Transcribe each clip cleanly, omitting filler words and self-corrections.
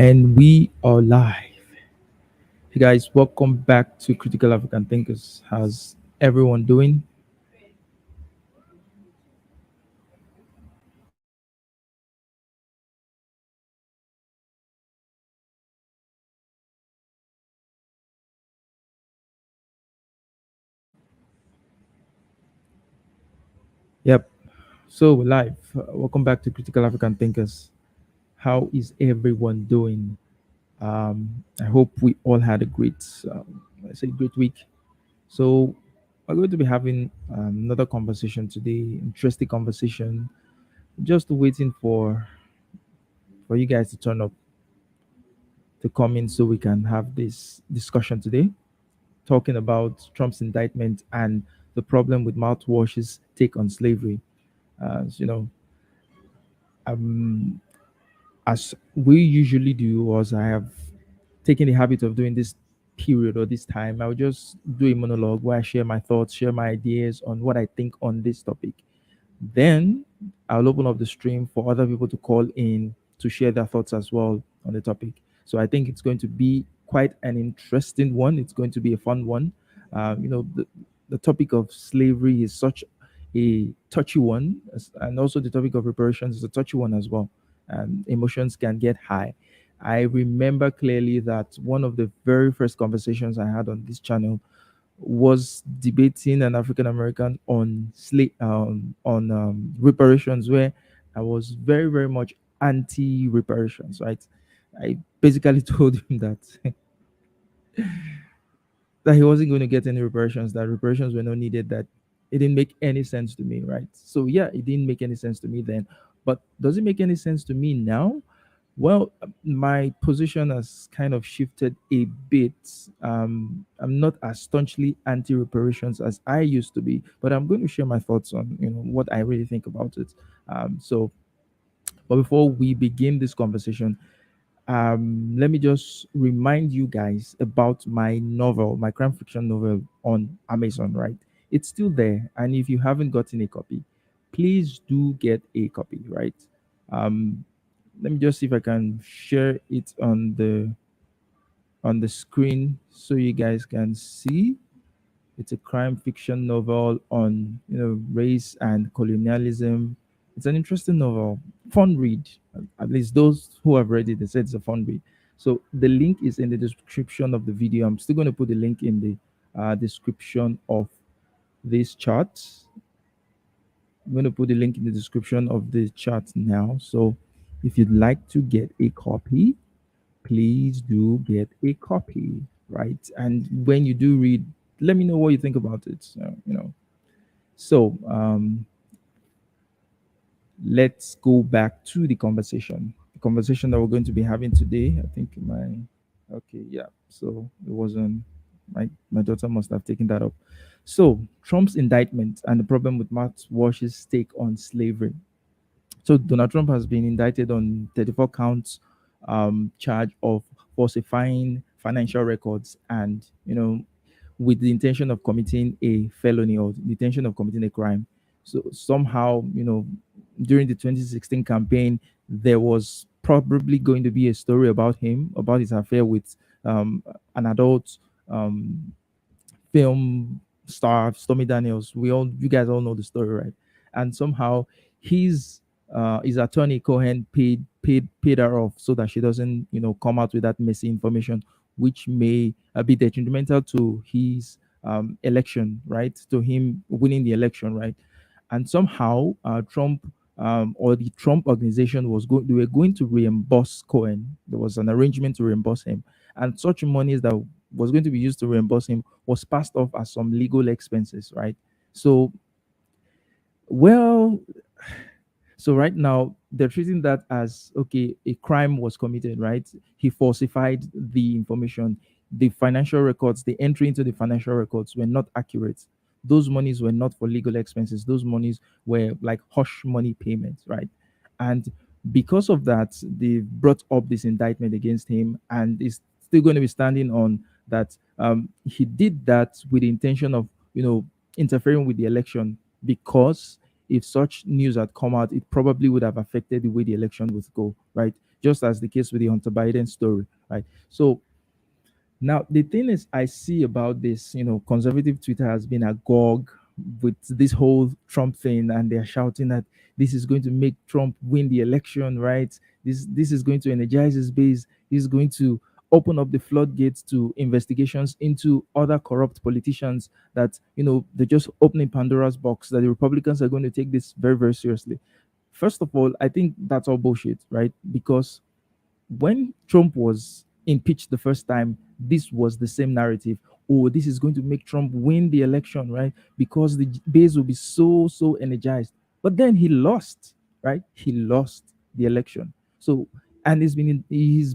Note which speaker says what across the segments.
Speaker 1: And we are live. Hey guys, welcome back to Critical African Thinkers. How's everyone doing? Yep. So we're live. Welcome back to Critical African Thinkers. How is everyone doing? I hope we all had a great, let's say, great week. So we're going to be having another conversation today. Interesting conversation. Just waiting for you guys to turn up to come in so we can have this discussion today, talking about Trump's indictment and the problem with Matt Walsh's take on slavery. You know, um, as we usually do, or as I have taken the habit of doing this period or this time, I'll just do a monologue where I share my thoughts, share my ideas on what I think on this topic. Then I'll open up the stream for other people to call in to share their thoughts as well on the topic. So I think it's going to be quite an interesting one. It's going to be a fun one. The topic of slavery is such a touchy one, and also the topic of reparations is a touchy one as well. Emotions can get high. I remember clearly that one of the very first conversations I had on this channel was debating an African American on reparations, where I was very very much anti reparations. Right, I basically told him that he wasn't going to get any reparations, that reparations were not needed, that it didn't make any sense to me. Right, so yeah, it didn't make any sense to me then. But does it make any sense to me now? Well, my position has kind of shifted a bit. I'm not as staunchly anti-reparations as I used to be, but I'm going to share my thoughts on what I really think about it. But before we begin this conversation, let me just remind you guys about my novel, my crime fiction novel on Amazon. Right, it's still there, and if you haven't gotten a copy, please do get a copy. Right. Um, Let me just see if I can share it on the screen so you guys can see. It's a crime fiction novel on race and colonialism. It's an interesting novel, fun read. At least those who have read it, they said it's a fun read. So the link is in the description of the video. I'm still going to put the link in the description of this chart. I'm going to put the link in the description of the chart now. So if you'd like to get a copy, please do get a copy, right? And when you do read, let me know what you think about it. So let's go back to the conversation. The conversation that we're going to be having today. I think my okay, yeah. So it wasn't my daughter must have taken that up. So Trump's indictment and the problem with Matt Walsh's take on slavery. So Donald Trump has been indicted on 34 counts, charge of falsifying financial records, and with the intention of committing a felony or the intention of committing a crime. So somehow, during the 2016 campaign, there was probably going to be a story about him, about his affair with an adult um, film star Stormy Daniels. You guys all know the story, right? And somehow his attorney Cohen paid her off so that she doesn't come out with that messy information, which may be detrimental to his election, right? To him winning the election, right? And somehow Trump or the Trump organization they were going to reimburse Cohen. There was an arrangement to reimburse him, and such monies that was going to be used to reimburse him was passed off as some legal expenses, right? So, well, so right now they're treating that as okay, a crime was committed, right? He falsified the information. The financial records, the entry into the financial records were not accurate. Those monies were not for legal expenses. Those monies were like hush money payments, right? And because of that, they brought up this indictment against him, and is still going to be standing on that. He did that with the intention of interfering with the election because if such news had come out, it probably would have affected the way the election would go, right? Just as the case with the Hunter Biden story, right? So now, the thing is, I see about this, conservative Twitter has been agog with this whole Trump thing, and they're shouting that this is going to make Trump win the election, right? This is going to energize his base. This is going to open up the floodgates to investigations into other corrupt politicians that, they're just opening Pandora's box, that the Republicans are going to take this very, very seriously. First of all, I think that's all bullshit, right? Because when Trump was impeached the first time, this was the same narrative. Oh, this is going to make Trump win the election, right? Because the base will be so, so energized. But then he lost, right? He lost the election. So, and he's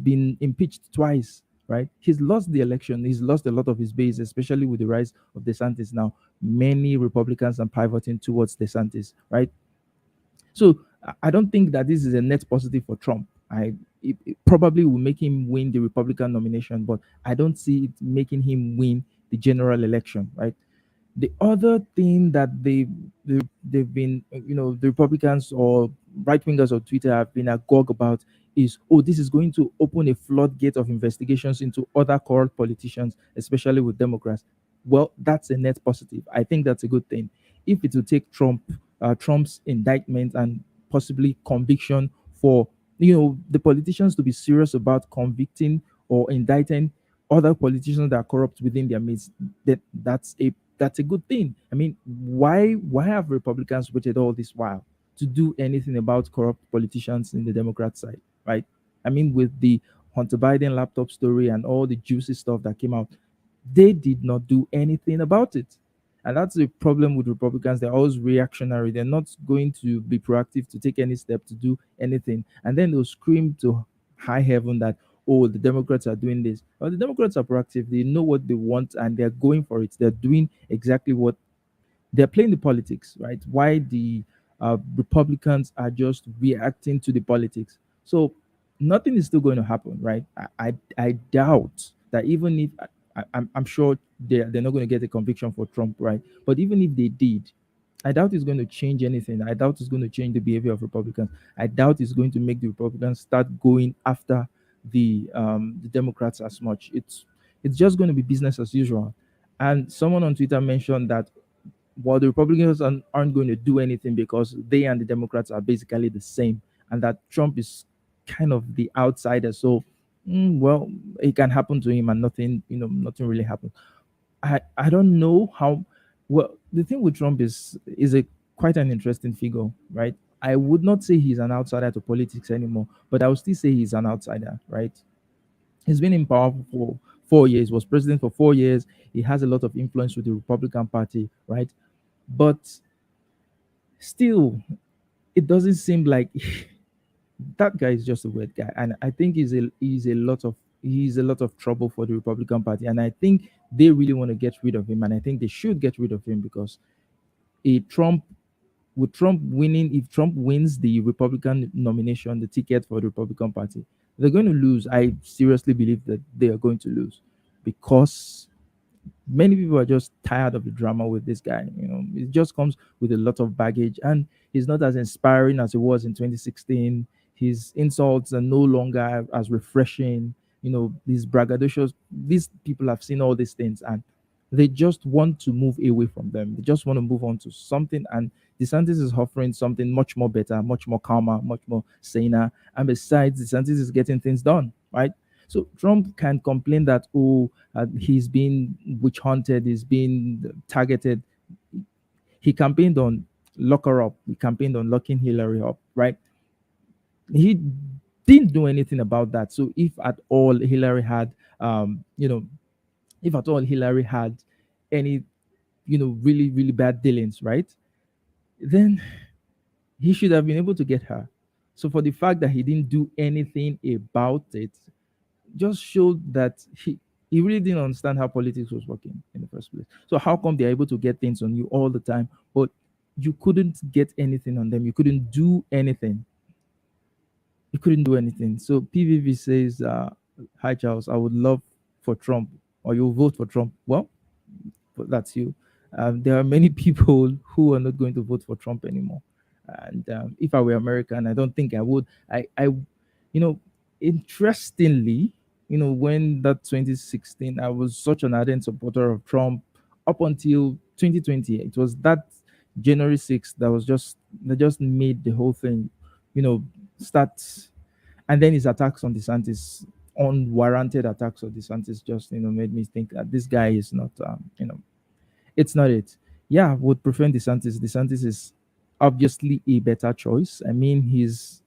Speaker 1: been impeached twice, right? He's lost the election. He's lost a lot of his base, especially with the rise of DeSantis now. Many Republicans are pivoting towards DeSantis, right? So I don't think that this is a net positive for Trump. It probably will make him win the Republican nomination, but I don't see it making him win the general election, right? The other thing that they've been, the Republicans or right wingers on Twitter have been agog about is, oh, this is going to open a floodgate of investigations into other corrupt politicians, especially with Democrats. Well, that's a net positive. I think that's a good thing. If it will take Trump's indictment and possibly conviction for, the politicians to be serious about convicting or indicting other politicians that are corrupt within their midst, that's a good thing. I mean, why have Republicans waited all this while to do anything about corrupt politicians in the Democrat side, right? I mean, with the Hunter Biden laptop story and all the juicy stuff that came out, they did not do anything about it. And that's the problem with Republicans. They're always reactionary. They're not going to be proactive to take any step to do anything. And then they'll scream to high heaven that, oh, the Democrats are doing this. Well, the Democrats are proactive. They know what they want and they're going for it. They're doing exactly what they're playing the politics, right? Why the Republicans are just reacting to the politics. So nothing is still going to happen, right? I doubt that even if I'm sure they're not going to get a conviction for Trump, right? But even if they did, I doubt it's going to change anything. I doubt it's going to change the behavior of Republicans. I doubt it's going to make the Republicans start going after the Democrats as much. It's just going to be business as usual. And someone on Twitter mentioned that while the Republicans aren't going to do anything because they and the Democrats are basically the same, and that Trump is kind of the outsider. So, well, it can happen to him, and nothing really happens. I don't know how. Well, the thing with Trump is a quite an interesting figure, right? I would not say he's an outsider to politics anymore, but I would still say he's an outsider, right? He's been in power for 4 years, was president for 4 years. He has a lot of influence with the Republican Party, right? But still, it doesn't seem like that guy is just a weird guy, and I think he's a lot of trouble for the Republican Party, and I think they really want to get rid of him, and I think they should get rid of him because a Trump with Trump winning, if Trump wins the Republican nomination, the ticket for the Republican Party, they're going to lose. I seriously believe that they are going to lose because many people are just tired of the drama with this guy. It just comes with a lot of baggage, and he's not as inspiring as he was in 2016. His insults are no longer as refreshing. These braggadocious. These people have seen all these things, and they just want to move away from them. They just want to move on to something, and DeSantis is offering something much more better, much more calmer, much more saner. And besides, DeSantis is getting things done, right? So Trump can complain that, oh, he's been witch hunted, he's been targeted. He campaigned on lock her up. He campaigned on locking Hillary up, right? He didn't do anything about that. So if at all Hillary had any, really, really bad dealings, right? Then he should have been able to get her. So for the fact that he didn't do anything about it, just showed that he really didn't understand how politics was working in the first place. So how come they're able to get things on you all the time, but you couldn't get anything on them? You couldn't do anything. You couldn't do anything. So PVV says, "Hi Charles, I would love for Trump, or you'll vote for Trump." Well, but that's you. There are many people who are not going to vote for Trump anymore. And if I were American, I don't think I would. You know, interestingly, when that 2016, I was such an ardent supporter of Trump up until 2020. It was that January 6th that just made the whole thing, you know, start. And then his attacks on DeSantis, unwarranted attacks on DeSantis, just made me think that this guy is not, it's not it. Yeah, would prefer DeSantis. DeSantis is obviously a better choice. I mean, he's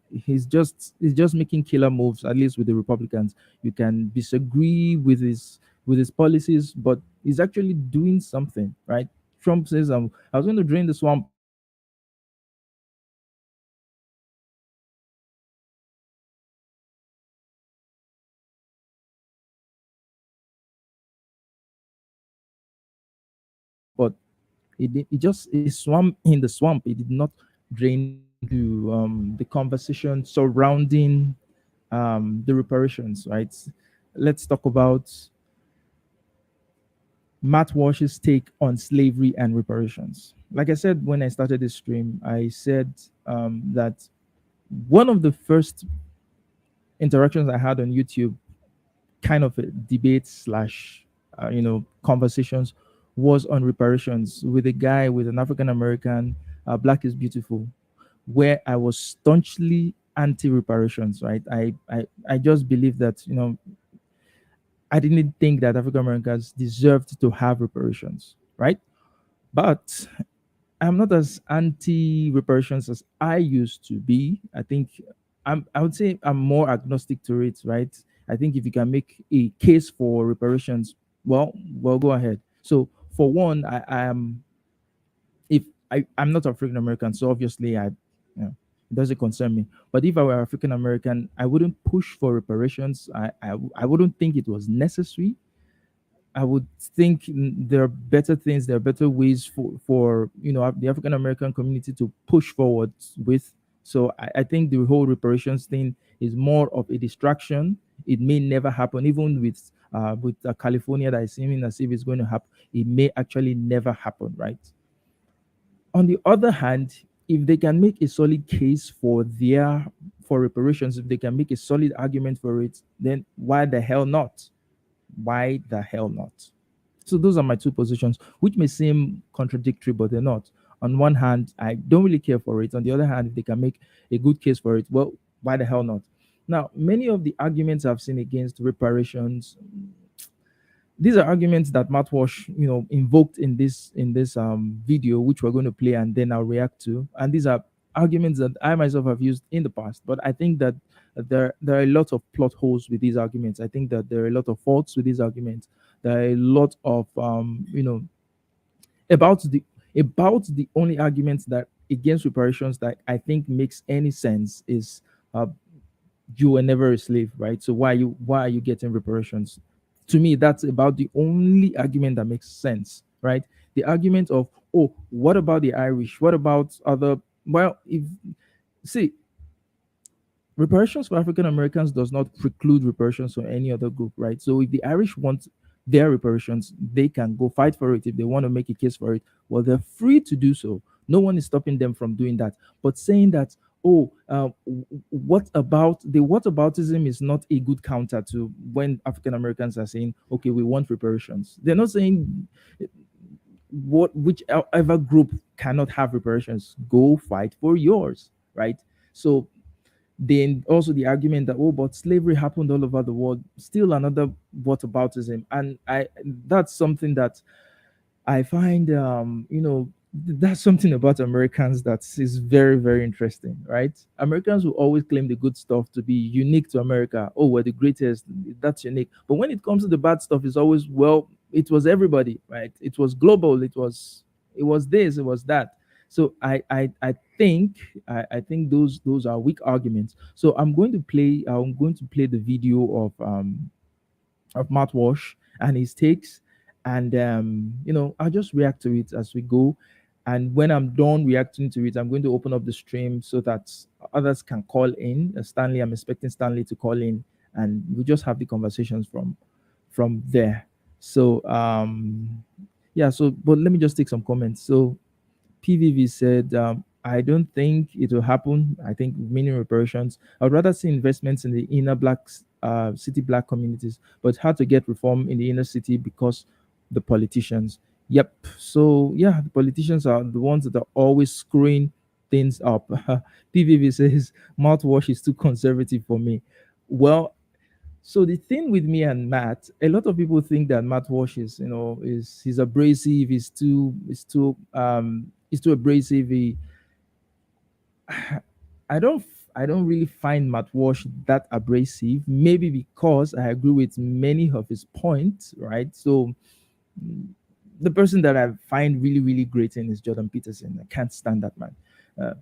Speaker 1: just making killer moves, at least with the Republicans. You can disagree with his policies, but he's actually doing something, right? Trump says, I was going to drain the swamp, but it just it swam in the swamp. It did not drain into the conversation surrounding the reparations, right? Let's talk about Matt Walsh's take on slavery and reparations. Like I said when I started this stream, I said that one of the first interactions I had on YouTube, kind of a debate slash, conversations, was on reparations with a guy, with an African American, Black is Beautiful, where I was staunchly anti reparations, right? I just believe that, I didn't think that African Americans deserved to have reparations, right? But I'm not as anti reparations as I used to be. I would say I'm more agnostic to it, right? I think if you can make a case for reparations, well, go ahead. So for one, I am if I'm not African American, so obviously it doesn't concern me. But if I were African American, I wouldn't push for reparations. I wouldn't think it was necessary. I would think there are better things, there are better ways for the African American community to push forward with. So I think the whole reparations thing is more of a distraction. It may never happen, even with California that is seeming as if it's going to happen. It may actually never happen, right? On the other hand, if they can make a solid case for reparations, if they can make a solid argument for it, then why the hell not? Why the hell not? So those are my two positions, which may seem contradictory, but they're not. On one hand, I don't really care for it. On the other hand, if they can make a good case for it, well, why the hell not? Now, many of the arguments I've seen against reparations, these are arguments that Matt Walsh, invoked in this video, which we're going to play and then I'll react to. And these are arguments that I myself have used in the past. But I think that there are a lot of plot holes with these arguments. I think that there are a lot of faults with these arguments. There are a lot of about the only arguments that against reparations that I think makes any sense is uh, you were never a slave, right? So why are you getting reparations? To me, that's about the only argument that makes sense, right? The argument of, oh, what about the Irish? What about other? Well, if see, reparations for African Americans does not preclude reparations for any other group, right? So if the Irish want their reparations, they can go fight for it. If they want to make a case for it, well, they're free to do so. No one is stopping them from doing that. But saying that, oh, what about the whataboutism is not a good counter to when African Americans are saying, okay, we want reparations. They're not saying whichever group cannot have reparations, go fight for yours, right? So then also the argument that, oh, but slavery happened all over the world, still another whataboutism. And that's something that I find, that's something about Americans that is very, very interesting, right? Americans will always claim the good stuff to be unique to America. Oh, we're the greatest. That's unique. But when it comes to the bad stuff, it's always, well, it was everybody, right? It was global. It was this, it was that. So I think I think those are weak arguments. So I'm going to play the video of Matt Walsh and his takes, and I'll just react to it as we go. And when I'm done reacting to it, I'm going to open up the stream so that others can call in. Stanley, I'm expecting Stanley to call in, and we just have the conversations from there. So Yeah. So, but let me just take some comments. So, PVV said, I don't think it will happen. I think many reparations. I would rather see investments in the inner city black communities, but it's hard to get reform in the inner city because the politicians. Yep. So yeah, the politicians are the ones that are always screwing things up. PVV says mouthwash is too conservative for me. Well, so the thing with me and Matt, a lot of people think that Matt Walsh is, he's abrasive, he's too abrasive. I don't I don't really find Matt Walsh that abrasive. Maybe because I agree with many of his points, right? So the person that I find really really great in is Jordan Peterson. I can't stand that man. Uh,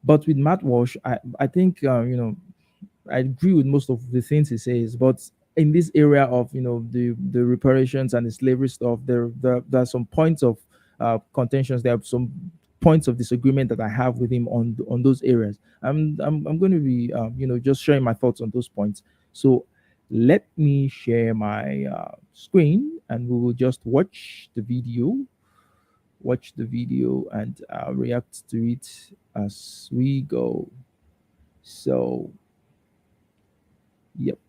Speaker 1: but with Matt Walsh, I think I agree with most of the things he says, but in this area of the reparations and the slavery stuff, there are some points of contentions. There are some points of disagreement that I have with him on those areas. I'm going to be just sharing my thoughts on those points. So let me share my screen, and we will just watch the video, and react to it as we go. So, yep.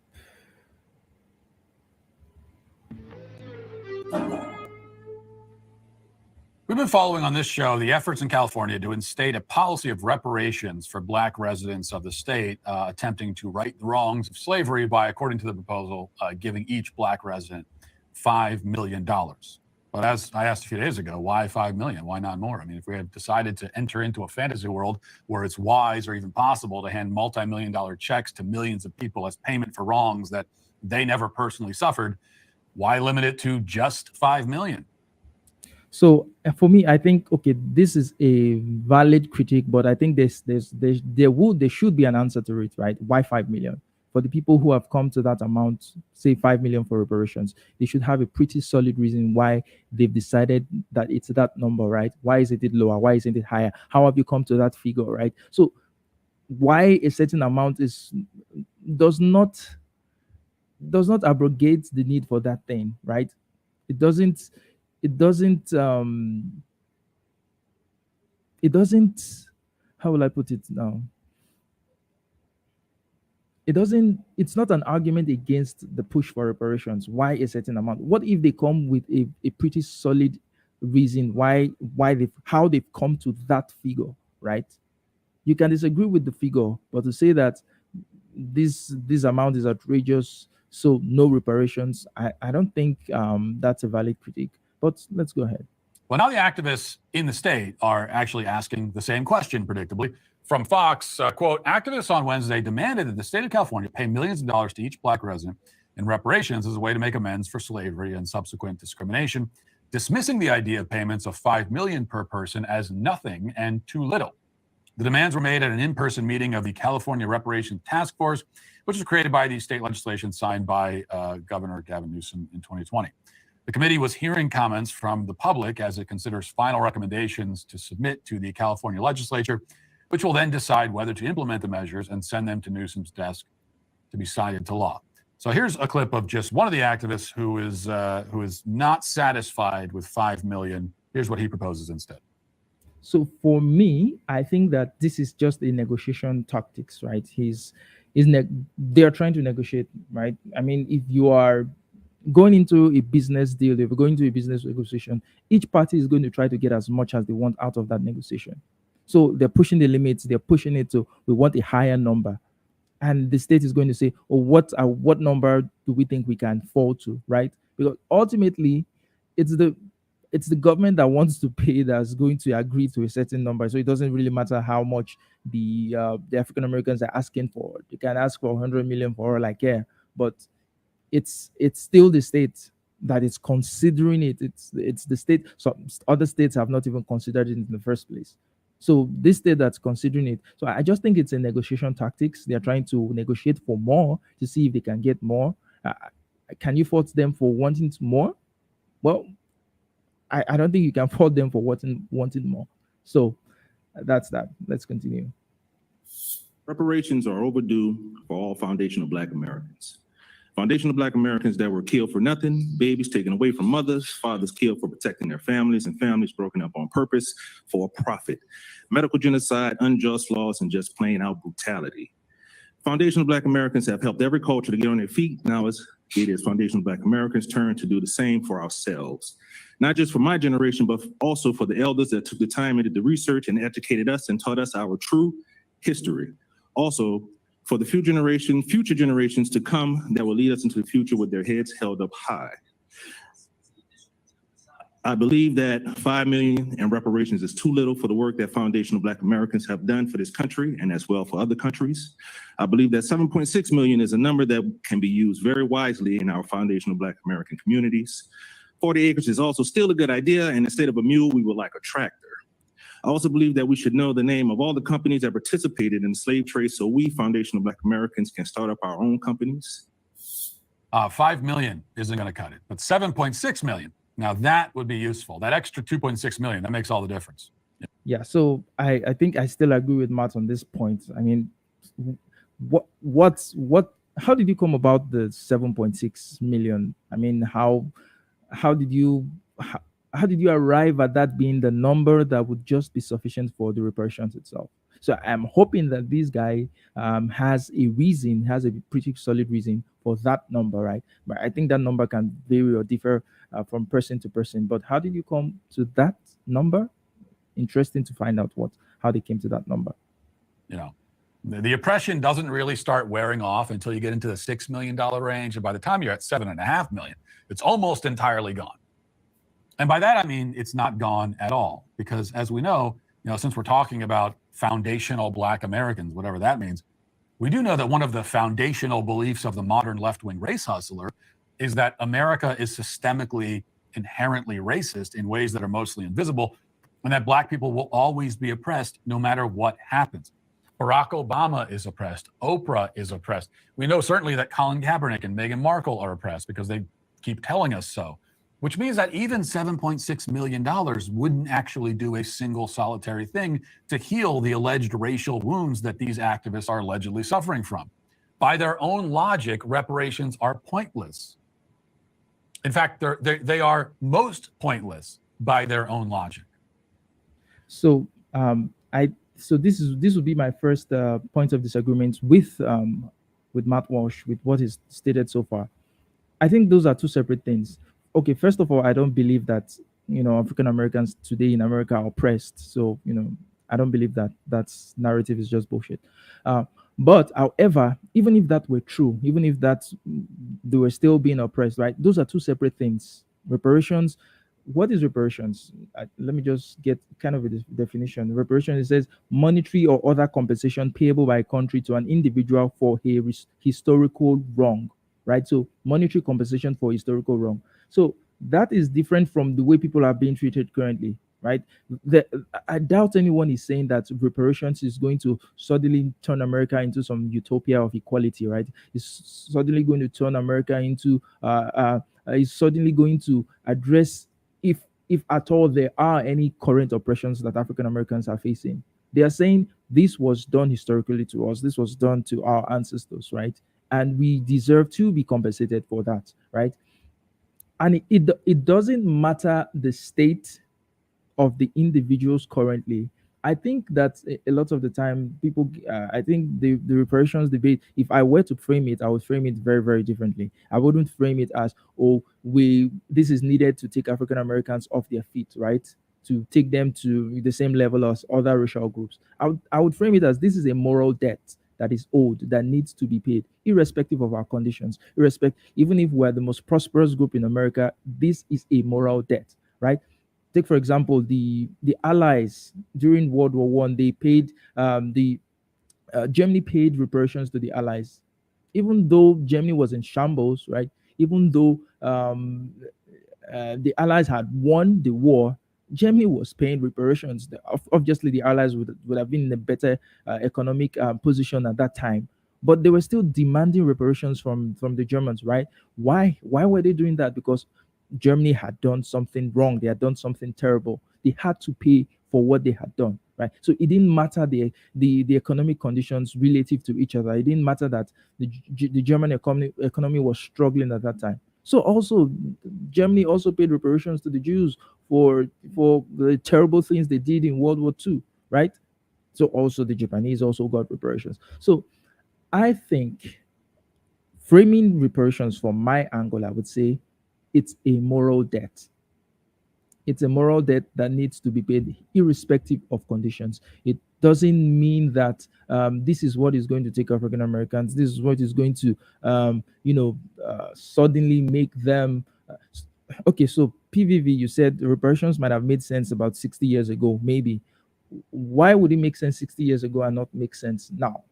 Speaker 2: We've been following on this show the efforts in California to instate a policy of reparations for Black residents of the state, attempting to right the wrongs of slavery by, according to the proposal, giving each Black resident $5 million. But as I asked a few days ago, why 5 million? Why not more? I mean, if we had decided to enter into a fantasy world where it's wise or even possible to hand multi-million-dollar checks to millions of people as payment for wrongs that they never personally suffered, why limit it to just 5 million?
Speaker 1: So for me, I think okay, this is a valid critique, but I think there should be an answer to it, right? Why 5 million? For the people who have come to that amount, say 5 million for reparations, they should have a pretty solid reason why they've decided that it's that number, right? Why isn't it lower? Why isn't it higher? How have you come to that figure, right? So why a certain amount is does not does not abrogate the need for that thing, right? It doesn't it doesn't it doesn't how will I put it now? It's not an argument against the push for reparations. Why a certain amount? What if they come with a pretty solid reason why they've come to that figure, right? You can disagree with the figure, but to say that this amount is outrageous, so no reparations, I don't think that's a valid critique. But let's go ahead.
Speaker 2: Well, now the activists in the state are actually asking the same question, predictably. From Fox, quote, activists on Wednesday demanded that the state of California pay millions of dollars to each Black resident in reparations as a way to make amends for slavery and subsequent discrimination, dismissing the idea of payments of $5 million per person as nothing and too little. The demands were made at an in-person meeting of the California Reparations Task Force, which was created by the state legislation signed by Governor Gavin Newsom in 2020. The committee was hearing comments from the public as it considers final recommendations to submit to the California legislature, which will then decide whether to implement the measures and send them to Newsom's desk to be signed into law. So here's a clip of just one of the activists who is not satisfied with 5 million. Here's what he proposes instead.
Speaker 1: So for me, I think that this is just a negotiation tactics, right? They're trying to negotiate, right? I mean, if you are going into a business deal, if you're going to a business negotiation, each party is going to try to get as much as they want out of that negotiation. So they're pushing the limits, they're pushing it to we want a higher number. And the state is going to say, oh, what number do we think we can fall to, right? Because ultimately it's the government that wants to pay that's going to agree to a certain number. So it doesn't really matter how much the African Americans are asking for. They can ask for 100 million for all I care, but it's still the state that is considering it. It's the state. So other states have not even considered it in the first place. So this state that's considering it. So I just think it's a negotiation tactics. They're trying to negotiate for more to see if they can get more. Can you fault them for wanting more? Well, I don't think you can fault them for wanting more. So that's that. Let's continue.
Speaker 3: Reparations are overdue for all foundational Black Americans. Foundational Black Americans that were killed for nothing, babies taken away from mothers, fathers killed for protecting their families, and families broken up on purpose for a profit. Medical genocide, unjust laws, and just plain out brutality. Foundational Black Americans have helped every culture to get on their feet. Now it is Foundational Black Americans' turn to do the same for ourselves. Not just for my generation, but also for the elders that took the time and did the research and educated us and taught us our true history. Also, for the future generations to come that will lead us into the future with their heads held up high. I believe that $5 million in reparations is too little for the work that Foundational Black Americans have done for this country and as well for other countries. I believe that $7.6 million is a number that can be used very wisely in our Foundational Black American communities. 40 acres is also still a good idea, and instead of a mule, we would like a tractor. I also believe that we should know the name of all the companies that participated in the slave trade so we, Foundational Black Americans, can start up our own companies.
Speaker 2: 5 million isn't going to cut it, but 7.6 million. Now that would be useful. That extra 2.6 million, that makes all the difference.
Speaker 1: Yeah, so I think I still agree with Matt on this point. I mean, how did you come about the 7.6 million? I mean, how did you arrive at that being the number that would just be sufficient for the reparations itself? So I'm hoping that this guy has a pretty solid reason for that number, right? But I think that number can vary or differ from person to person. But how did you come to that number? Interesting to find out how they came to that number.
Speaker 2: You know, the oppression doesn't really start wearing off until you get into the $6 million range. And by the time you're at 7.5 million, it's almost entirely gone. And by that, I mean, it's not gone at all. Because as we know, since we're talking about foundational Black Americans, whatever that means, we do know that one of the foundational beliefs of the modern left-wing race hustler is that America is systemically, inherently racist in ways that are mostly invisible, and that Black people will always be oppressed no matter what happens. Barack Obama is oppressed. Oprah is oppressed. We know certainly that Colin Kaepernick and Meghan Markle are oppressed because they keep telling us so, which means that even $7.6 million wouldn't actually do a single solitary thing to heal the alleged racial wounds that these activists are allegedly suffering from. By their own logic, reparations are pointless. In fact, they are most pointless by their own logic.
Speaker 1: So this would be my first point of disagreement with Matt Walsh, with what is stated so far. I think those are two separate things. Okay, first of all, I don't believe that African Americans today in America are oppressed. So I don't believe that narrative is just bullshit. But however, even if that were true, even if they were still being oppressed, right? Those are two separate things. Reparations. What is reparations? Let me just get kind of a definition. Reparation, it says monetary or other compensation payable by a country to an individual for a historical wrong, right? So monetary compensation for historical wrong. So that is different from the way people are being treated currently, right? I doubt anyone is saying that reparations is going to suddenly turn America into some utopia of equality, right? It's suddenly going to turn America into, is suddenly going to address, if at all there are any current oppressions that African Americans are facing. They are saying this was done historically to us, this was done to our ancestors, right? And we deserve to be compensated for that, right? And it doesn't matter the state of the individuals currently. I think that a lot of the time people, I think the reparations debate, if I were to frame it, I would frame it very, very differently. I wouldn't frame it as, this is needed to take African Americans off their feet, right? To take them to the same level as other racial groups. I would frame it as, this is a moral debt that is owed, that needs to be paid, irrespective of our conditions, even if we're the most prosperous group in America, this is a moral debt, right? Take, for example, the Allies during World War One. They paid Germany paid reparations to the Allies, even though Germany was in shambles, right? Even though the Allies had won the war, Germany was paying reparations. Obviously, the Allies would have been in a better economic position at that time, but they were still demanding reparations from the Germans, right? Why were they doing that? Because Germany had done something wrong. They had done something terrible. They had to pay for what they had done, right? So it didn't matter the economic conditions relative to each other. It didn't matter that the German economy was struggling at that time. So also Germany also paid reparations to the Jews for the terrible things they did in World War II, right? So also the Japanese also got reparations. So I think framing reparations from my angle, I would say it's a moral debt. It's a moral debt that needs to be paid irrespective of conditions. It doesn't mean that this is what is going to take African Americans. This is what is going to, suddenly make them. Okay, so PVV, you said reparations might have made sense about 60 years ago, maybe. Why would it make sense 60 years ago and not make sense now?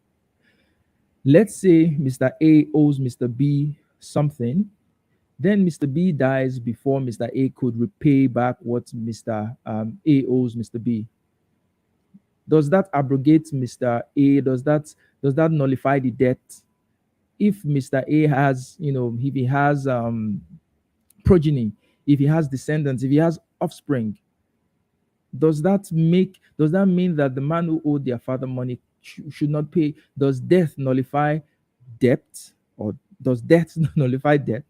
Speaker 1: Let's say Mr. A owes Mr. B something, then Mr. B dies before Mr. A could repay back what Mr. A owes Mr. B. Does that abrogate Mr. A? Does that nullify the debt? If Mr. A has, if he has progeny, if he has descendants, if he has offspring, does that mean that the man who owed their father money should not pay? Does death nullify debt, or does death nullify debt?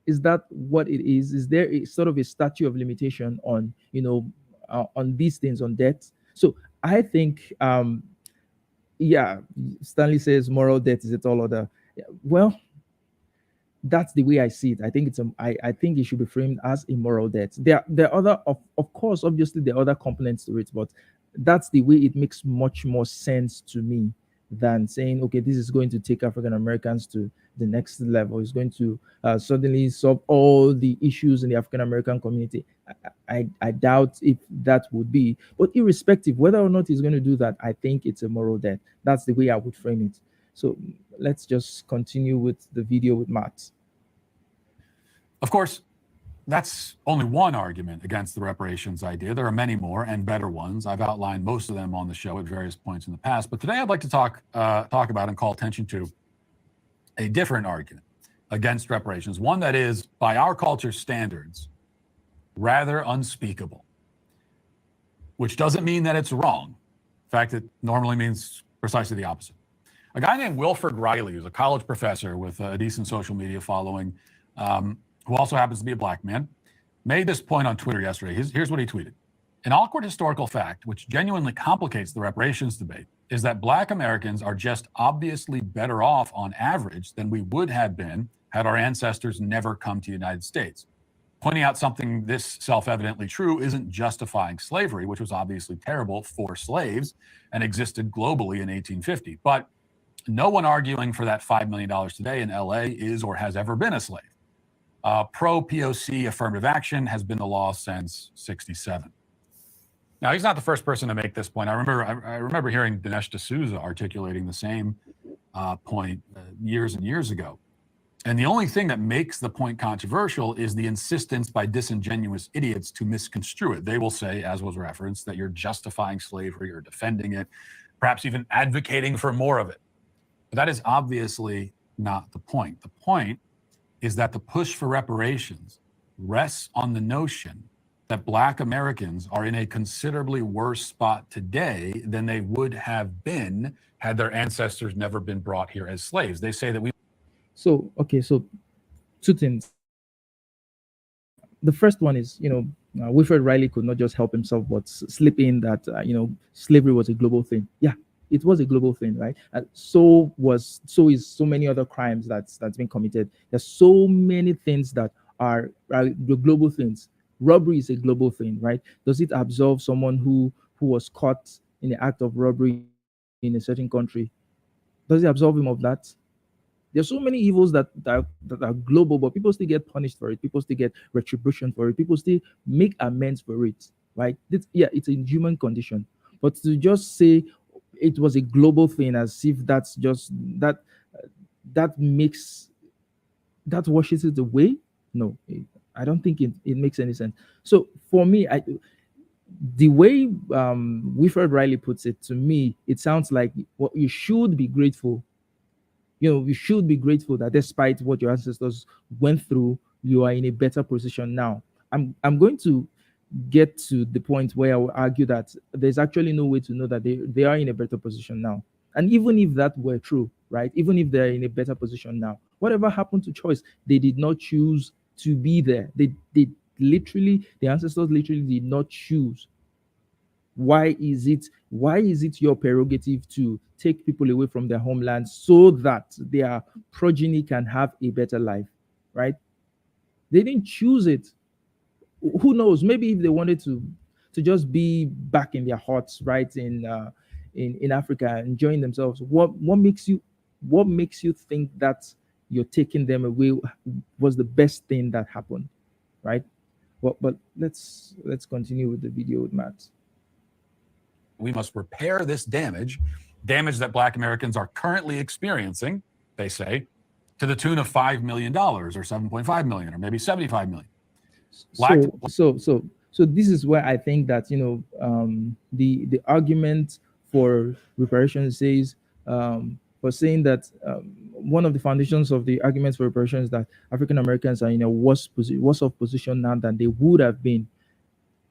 Speaker 1: Is that what it is? Is there a sort of a statute of limitation on on these things, on debt? So I think yeah, Stanley says moral debt is a tall order. Well, that's the way I see it. I think I think it should be framed as a moral debt. There are other, of course, obviously there are other components to it, but that's the way it makes much more sense to me than saying, okay, this is going to take African Americans to the next level. It's going to suddenly solve all the issues in the African American community. I doubt if that would be, but irrespective whether or not he's going to do that, I think it's a moral debt. That's the way I would frame it. So let's just continue with the video with Matt.
Speaker 2: Of course, that's only one argument against the reparations idea. There are many more and better ones. I've outlined most of them on the show at various points in the past. But today I'd like to talk about and call attention to a different argument against reparations, one that is, by our culture's standards, rather unspeakable, which doesn't mean that it's wrong. In fact, it normally means precisely the opposite. A guy named Wilfred Riley, who's a college professor with a decent social media following, who also happens to be a black man, made this point on Twitter yesterday. Here's what he tweeted. An awkward historical fact, which genuinely complicates the reparations debate, is that Black Americans are just obviously better off on average than we would have been had our ancestors never come to the United States. Pointing out something this self-evidently true isn't justifying slavery, which was obviously terrible for slaves and existed globally in 1850. But no one arguing for that $5 million today in LA is or has ever been a slave. Pro-POC affirmative action has been the law since '67. Now, he's not the first person to make this point. I remember hearing Dinesh D'Souza articulating the same point years and years ago. And the only thing that makes the point controversial is the insistence by disingenuous idiots to misconstrue it. They will say, as was referenced, that you're justifying slavery or defending it, perhaps even advocating for more of it. But that is obviously not the point. The point is that the push for reparations rests on the notion that Black Americans are in a considerably worse spot today than they would have been had their ancestors never been brought here as slaves. They say that we...
Speaker 1: So two things. The first one is, Wilfred Riley could not just help himself but slip in that, slavery was a global thing. Yeah, it was a global thing, right? So is so many other crimes that's been committed. There's so many things that are the global things. Robbery is a global thing, right? Does it absolve someone who was caught in the act of robbery in a certain country? Does it absolve him of that? There's so many evils that are global, but people still get punished for it. People still get retribution for it. People still make amends for it, right? It's a human condition. But to just say it was a global thing as if that's just that washes it away. No, I don't think it makes any sense. So for me, the way Wilfred Riley puts it, to me, it sounds like you should be grateful. You should be grateful that despite what your ancestors went through, you are in a better position now. I'm going to get to the point where I will argue that there's actually no way to know that they are in a better position now. And even if that were true, right? Even if they're in a better position now, whatever happened to choice, they did not choose to be there. They literally, the ancestors literally did not choose. Why is it your prerogative to take people away from their homeland so that their progeny can have a better life, right? They didn't choose it. Who knows? Maybe if they wanted to just be back in their huts, right, in Africa, enjoying themselves. What makes you think that you're taking them away was the best thing that happened, right? But let's continue with the video with Matt.
Speaker 2: We must repair this damage that Black Americans are currently experiencing, they say, to the tune of $5 million or $7.5 million or maybe $75 million.
Speaker 1: So this is where I think that the argument for reparations says for saying that one of the foundations of the arguments for reparations is that African Americans are in a worse off position now than they would have been.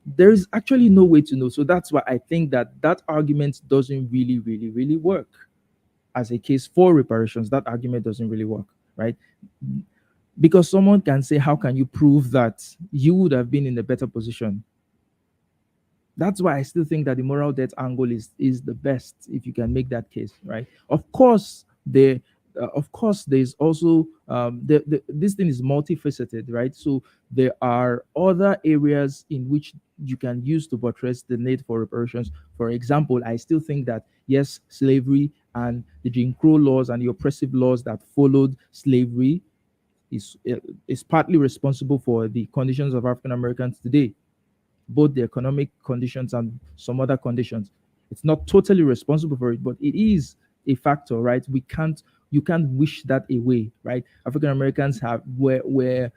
Speaker 1: There is actually no way to know. So that's why I think that argument doesn't really work as a case for reparations. That argument doesn't really work, right? Because someone can say, how can you prove that you would have been in a better position? That's why I still think that the moral debt angle is the best if you can make that case, right? Of course, there's also this thing is multifaceted, right? So there are other areas in which you can use to buttress the need for reparations. For example, I still think that yes, slavery and the Jim Crow laws and the oppressive laws that followed slavery is partly responsible for the conditions of African Americans today, both the economic conditions and some other conditions. It's not totally responsible for it, but it is a factor, right? You can't wish that away, right? African Americans were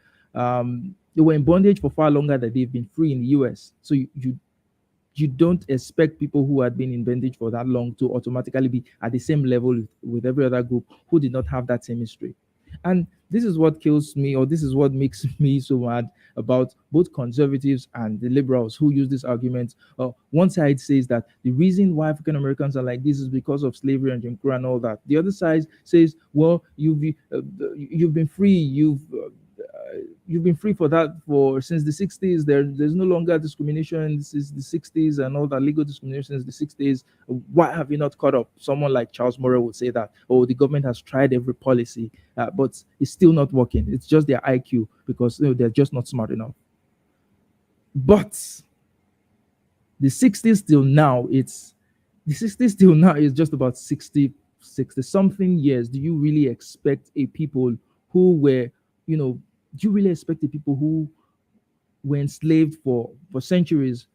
Speaker 1: they were in bondage for far longer than they've been free in the US. So you don't expect people who had been in bondage for that long to automatically be at the same level with every other group who did not have that same history. And this is what kills me, or this is what makes me so mad about both conservatives and the liberals who use this argument. One side says that the reason why African Americans are like this is because of slavery and Jim Crow and all that. The other side says, well, you've been free, you've been free for since the 60s. There's no longer discrimination. This is the 60s and all that legal discrimination since the 60s. Why have you not caught up? Someone like Charles Murray would say that, oh, the government has tried every policy, but it's still not working. It's just their IQ because they're just not smart enough. But the 60s till now, is just about 60 something years. Do you really expect a people who were, do you really expect the people who were enslaved for centuries,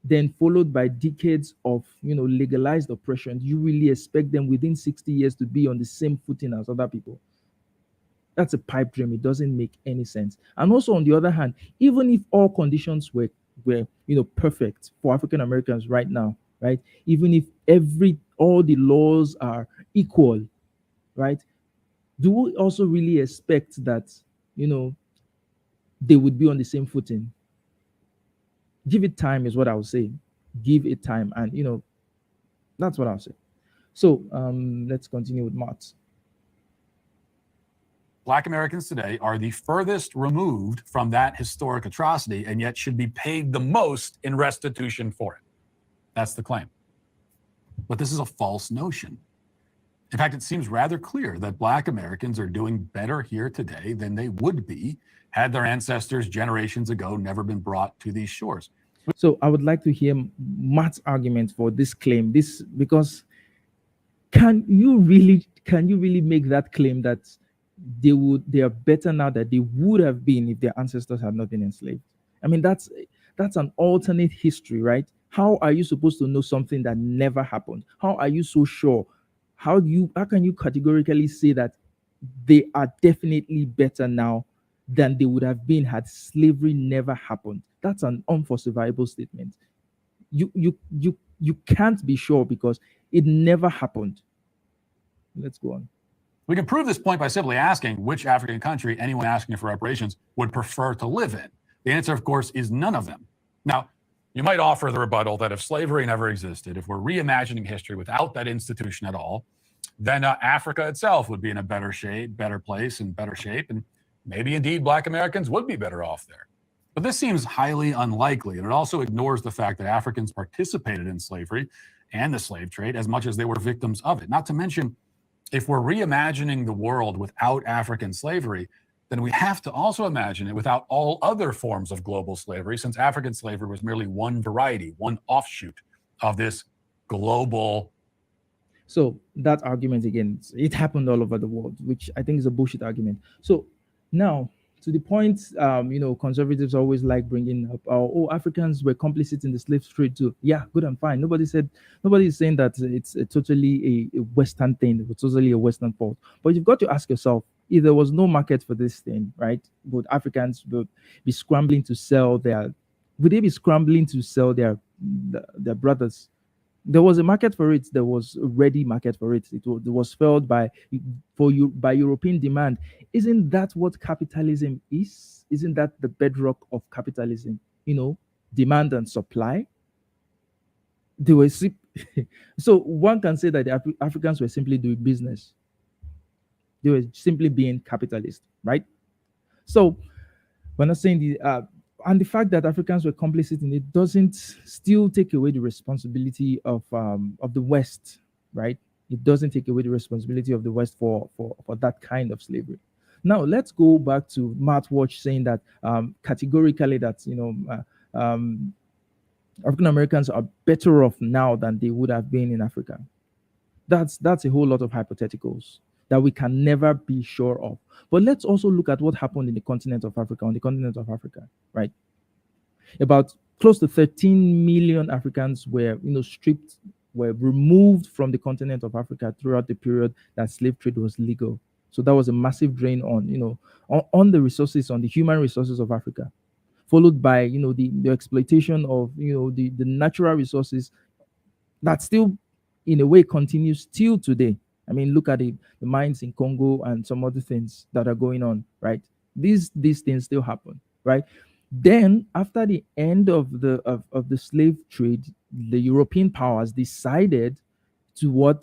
Speaker 1: then followed by decades of legalized oppression? Do you really expect them within 60 years to be on the same footing as other people? That's a pipe dream. It doesn't make any sense. And also on the other hand, even if all conditions were perfect for African Americans right now, right? Even if all the laws are equal, right? Do we also really expect that they would be on the same footing? Give it time is what I would say. Give it time, and that's what I'll say. So let's continue with Matt.
Speaker 2: Black Americans today are the furthest removed from that historic atrocity and yet should be paid the most in restitution for it. That's the claim. But this is a false notion. In fact, it seems rather clear that Black Americans are doing better here today than they would be had their ancestors generations ago never been brought to these shores.
Speaker 1: So I would like to hear Matt's argument for this claim. Because can you really make that claim that they are better now than they would have been if their ancestors had not been enslaved? I mean, that's an alternate history, right? How are you supposed to know something that never happened? How are you so sure? How can you categorically say that they are definitely better now than they would have been had slavery never happened? That's an unfalsifiable statement. You can't be sure because it never happened. Let's go on.
Speaker 2: We can prove this point by simply asking which African country anyone asking for reparations would prefer to live in. The answer, of course, is none of them. Now, you might offer the rebuttal that if slavery never existed, if we're reimagining history without that institution at all, then Africa itself would be in a better shape, better place, and better shape. And maybe indeed Black Americans would be better off there. But this seems highly unlikely. And it also ignores the fact that Africans participated in slavery and the slave trade as much as they were victims of it. Not to mention, if we're reimagining the world without African slavery, then we have to also imagine it without all other forms of global slavery, since African slavery was merely one variety, one offshoot of this global.
Speaker 1: So that argument again, it happened all over the world, which I think is a bullshit argument. So now to the point, conservatives always like bringing up, oh, Africans were complicit in the slave trade too. Yeah, good and fine. Nobody is saying that it's totally a Western thing. It was totally a Western fault. But you've got to ask yourself, if there was no market for this thing, right? Would Africans be scrambling to sell would they be scrambling to sell their brothers? There was a market for it. There was a ready market for it. It was filled by European demand. Isn't that what capitalism is? Isn't that the bedrock of capitalism? Demand and supply. They were so one can say that the Africans were simply doing business. They were simply being capitalist, right? So we're not saying and the fact that Africans were complicit in it doesn't still take away the responsibility of the West, right? It doesn't take away the responsibility of the West for that kind of slavery. Now let's go back to Matt Walsh saying that categorically that African Americans are better off now than they would have been in Africa. That's a whole lot of hypotheticals that we can never be sure of. But let's also look at what happened on the continent of Africa, right? About close to 13 million Africans were, were removed from the continent of Africa throughout the period that slave trade was legal. So that was a massive drain on, on the resources, on the human resources of Africa, followed by, the exploitation of, the natural resources that still, in a way, continues till today. I mean, look at the mines in Congo and some other things that are going on, right? These things still happen, right? Then, after the end of the slave trade, the European powers decided to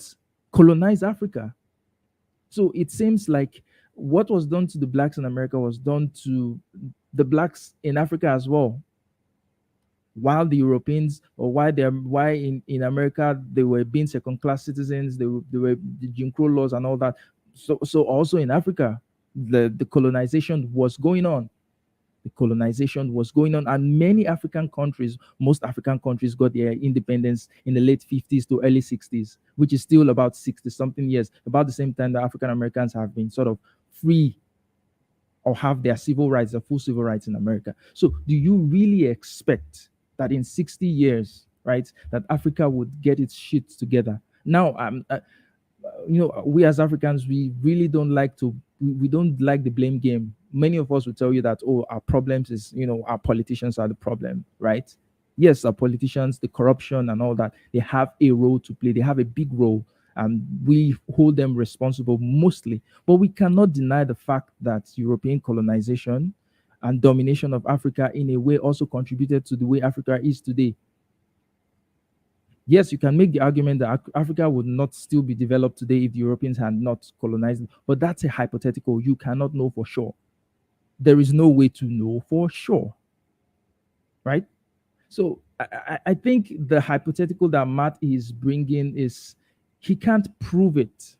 Speaker 1: colonize Africa. So it seems like what was done to the blacks in America was done to the blacks in Africa as well. While the Europeans, or why in America they were being second-class citizens, they were the Jim Crow laws and all that. So also in Africa, the colonization was going on. And many African countries, most African countries, got their independence in the late 50s to early 60s, which is still about 60-something years, about the same time that African Americans have been sort of free or have their civil rights, their full civil rights in America. So do you really expect that in 60 years, right, that Africa would get its shit together? Now, we as Africans, we really don't like we don't like the blame game. Many of us will tell you that, oh, our problems is, our politicians are the problem, right? Yes, our politicians, the corruption and all that, they have a role to play. They have a big role, and we hold them responsible mostly. But we cannot deny the fact that European colonization and domination of Africa in a way also contributed to the way Africa is today. Yes, you can make the argument that Africa would not still be developed today if the Europeans had not colonized, but that's a hypothetical. You cannot know for sure. There is no way to know for sure, right? So I think the hypothetical that Matt is bringing is he can't prove it.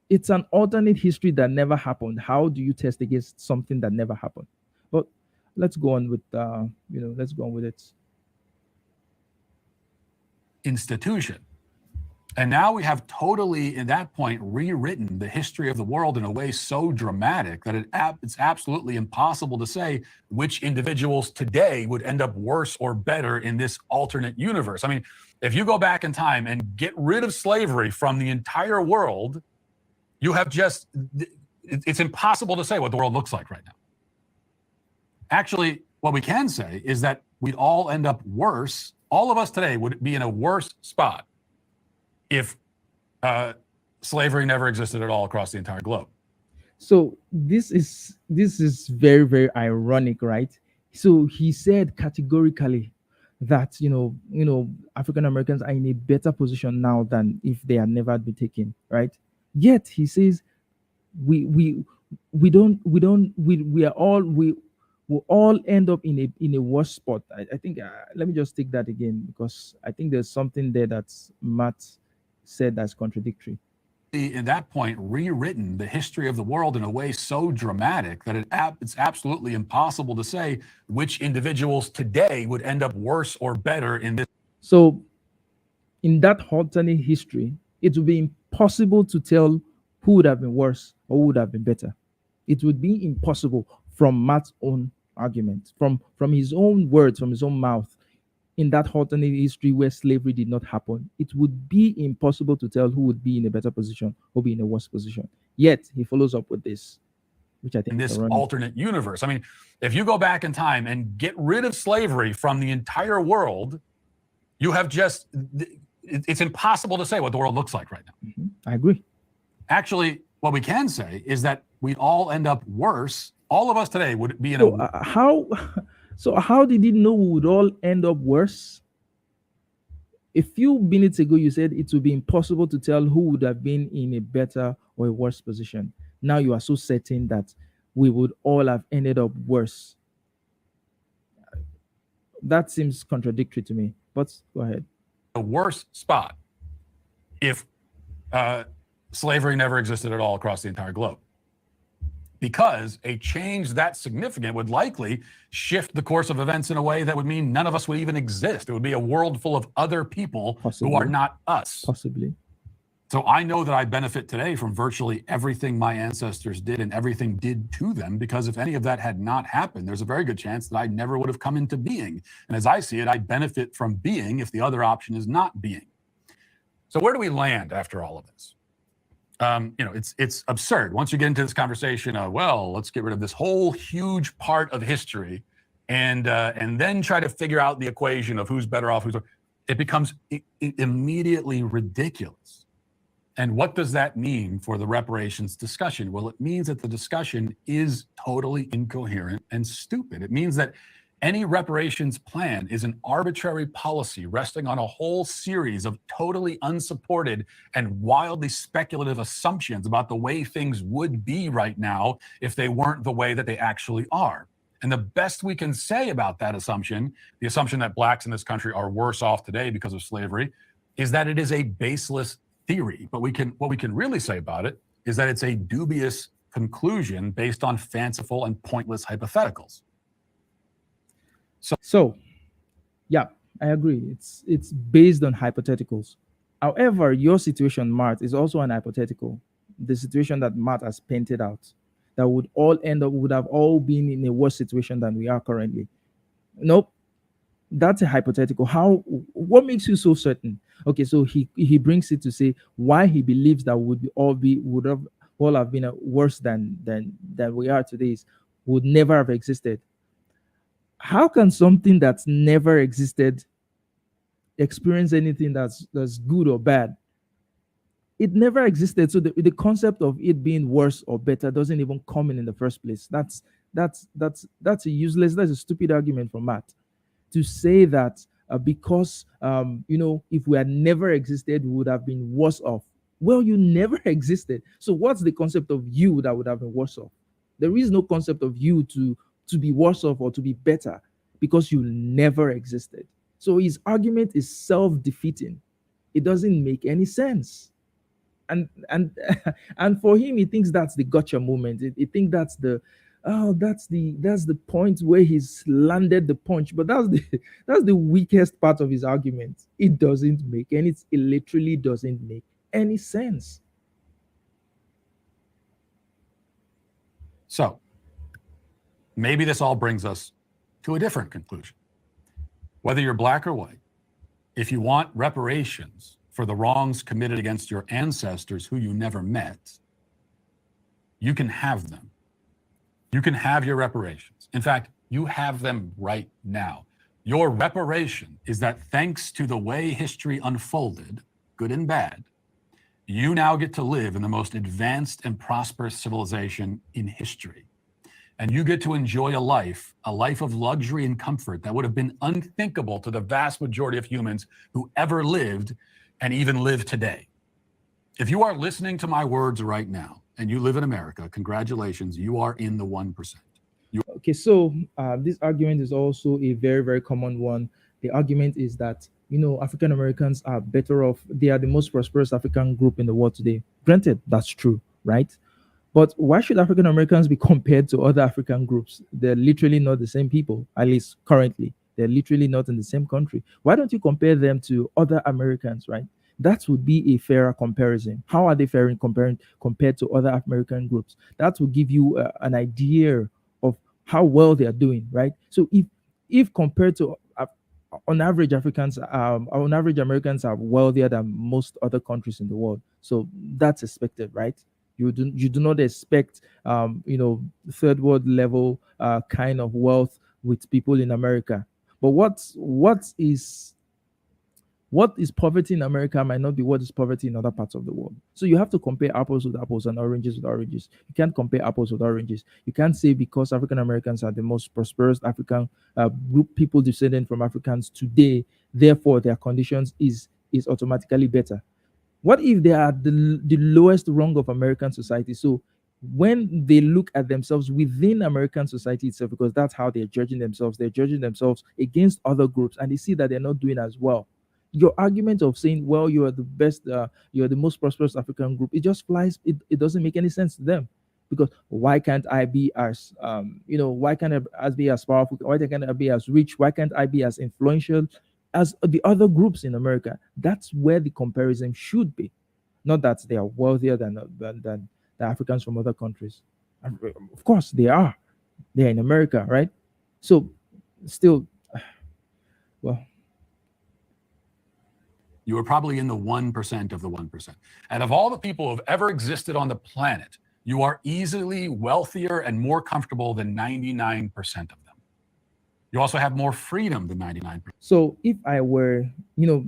Speaker 1: It's an alternate history that never happened. How do you test against something that never happened? But let's go on with it.
Speaker 2: Institution. And now we have totally, at that point, rewritten the history of the world in a way so dramatic that it's absolutely impossible to say which individuals today would end up worse or better in this alternate universe. I mean, if you go back in time and get rid of slavery from the entire world, you have it's impossible to say what the world looks like right now. Actually, what we can say is that we'd all end up worse. All of us today would be in a worse spot if slavery never existed at all across the entire globe.
Speaker 1: So this is very, very ironic, right? So he said categorically that African Americans are in a better position now than if they had never been taken, right? Yet he says we we are all we will all end up in a worse spot. I think let me just take that again because I think there's something there that Matt said that's contradictory.
Speaker 2: In that point, rewritten the history of the world in a way so dramatic that it's absolutely impossible to say which individuals today would end up worse or better in this.
Speaker 1: So, in that alternate history, it would be impossible to tell who would have been worse or who would have been better. It would be impossible from Matt's own argument, from his own words, from his own mouth. In that alternate history where slavery did not happen, it would be impossible to tell who would be in a better position or be in a worse position. Yet he follows up with this, which I think
Speaker 2: in this
Speaker 1: is ironic.
Speaker 2: alternate universe. I mean, if you go back in time and get rid of slavery from the entire world, you have just, it's impossible to say what the world looks like right now.
Speaker 1: I agree.
Speaker 2: Actually, what we can say is that we'd all end up worse. All of us today would be in
Speaker 1: So how did he know we would all end up worse? A few minutes ago, you said it would be impossible to tell who would have been in a better or a worse position. Now you are so certain that we would all have ended up worse. That seems contradictory to me, but go ahead.
Speaker 2: a worse spot if slavery never existed at all across the entire globe. Because a change that significant would likely shift the course of events in a way that would mean none of us would even exist. It would be a world full of other people
Speaker 1: Possibly.
Speaker 2: who are not us.
Speaker 1: Possibly.
Speaker 2: So I know that I benefit today from virtually everything my ancestors did and everything did to them, because if any of that had not happened, there's a very good chance that I never would have come into being. And as I see it, I benefit from being if the other option is not being. So where do we land after all of this? It's absurd. Once you get into this conversation of, well, let's get rid of this whole huge part of history and then try to figure out the equation of who's better off, it becomes immediately ridiculous. And what does that mean for the reparations discussion? Well, it means that the discussion is totally incoherent and stupid. It means that any reparations plan is an arbitrary policy resting on a whole series of totally unsupported and wildly speculative assumptions about the way things would be right now if they weren't the way that they actually are. And the best we can say about that assumption, the assumption that blacks in this country are worse off today because of slavery, is that it is a baseless theory. But what we can really say about it is that it's a dubious conclusion based on fanciful and pointless hypotheticals.
Speaker 1: So, yeah, I agree. It's based on hypotheticals. However, your situation, Matt, is also an hypothetical. The situation that Matt has painted out, that would have all been in a worse situation than we are currently. Nope, that's a hypothetical. What makes you so certain? Okay, so he brings it to say why he believes that would have been worse than we are today would never have existed. How can something that's never existed experience anything that's good or bad? It never existed, so the concept of it being worse or better doesn't even come in the first place. That's a useless, that's a stupid argument from Matt to say that because if we had never existed, we would have been worse off. Well, you never existed, so what's the concept of you that would have been worse off? There is no concept of you to be worse off or to be better because you never existed. So his argument is self-defeating. It doesn't make any sense. And for him, he thinks that's the gotcha moment. He thinks that's the point where he's landed the punch. But that's the weakest part of his argument. It literally doesn't make any sense.
Speaker 2: So maybe this all brings us to a different conclusion. Whether you're black or white, if you want reparations for the wrongs committed against your ancestors who you never met, you can have them. You can have your reparations. In fact, you have them right now. Your reparation is that thanks to the way history unfolded, good and bad, you now get to live in the most advanced and prosperous civilization in history. and you get to enjoy a life of luxury and comfort that would have been unthinkable to the vast majority of humans who ever lived and even live today. If you are listening to my words right now and you live in America, congratulations, you are in the 1%.
Speaker 1: Okay, so this argument is also a very, very common one. The argument is that, African Americans are better off. They are the most prosperous African group in the world today. Granted, that's true, right? But why should African Americans be compared to other African groups? They're literally not the same people, at least currently. They're literally not in the same country. Why don't you compare them to other Americans, right? That would be a fairer comparison. How are they faring compared to other American groups? That will give you an idea of how well they are doing, right? So if compared to on average on average Americans are wealthier than most other countries in the world. So that's expected, right? You do not expect third world level kind of wealth with people in America. But what is poverty in America might not be what is poverty in other parts of the world. So you have to compare apples with apples and oranges with oranges. You can't compare apples with oranges. You can't say because African Americans are the most prosperous African group people descending from Africans today, therefore their conditions is automatically better. What if they are the lowest rung of American society? So when they look at themselves within American society itself, because that's how they're judging themselves against other groups, and they see that they're not doing as well. Your argument of saying, well, you are the best, you're the most prosperous African group, it just flies, it doesn't make any sense to them. Because why can't I be as, why can't I be as powerful? Why can't I be as rich? Why can't I be as influential as the other groups in America? That's where the comparison should be, not that they are wealthier than the Africans from other countries. And of course, they are. They are in America, right? So, still, well,
Speaker 2: You are probably in the 1% of the 1%. And of all the people who have ever existed on the planet, you are easily wealthier and more comfortable than 99% of them. You also have more freedom than 99%.
Speaker 1: so if I were,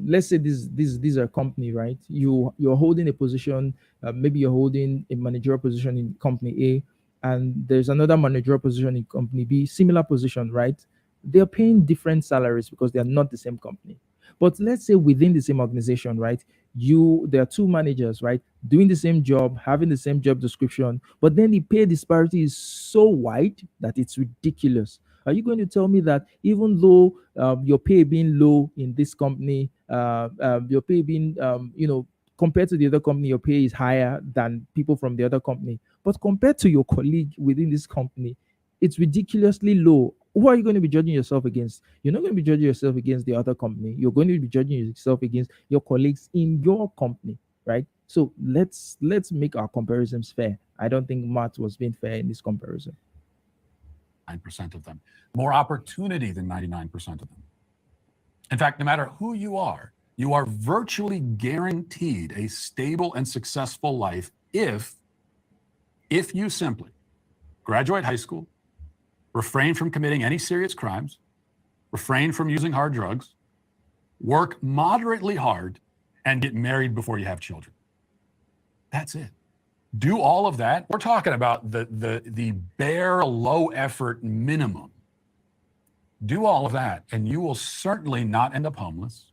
Speaker 1: let's say these are company, right? You're holding a position, maybe you're holding a managerial position in company A, and there's another managerial position in company B, similar position, right? They're paying different salaries because they are not the same company. But let's say within the same organization, right? There are two managers, right? Doing the same job, having the same job description, but then the pay disparity is so wide that it's ridiculous. Are you going to tell me that even though your pay being low in this company, your pay being, compared to the other company, your pay is higher than people from the other company, but compared to your colleague within this company, it's ridiculously low? Who are you going to be judging yourself against? You're not going to be judging yourself against the other company. You're going to be judging yourself against your colleagues in your company, right? So let's make our comparisons fair. I don't think Matt was being fair in this comparison.
Speaker 2: 9% of them. More opportunity than 99% of them. In fact, no matter who you are virtually guaranteed a stable and successful life if you simply graduate high school, refrain from committing any serious crimes, refrain from using hard drugs, work moderately hard, and get married before you have children. That's it. Do all of that. We're talking about the bare low effort minimum. Do all of that, and you will certainly not end up homeless.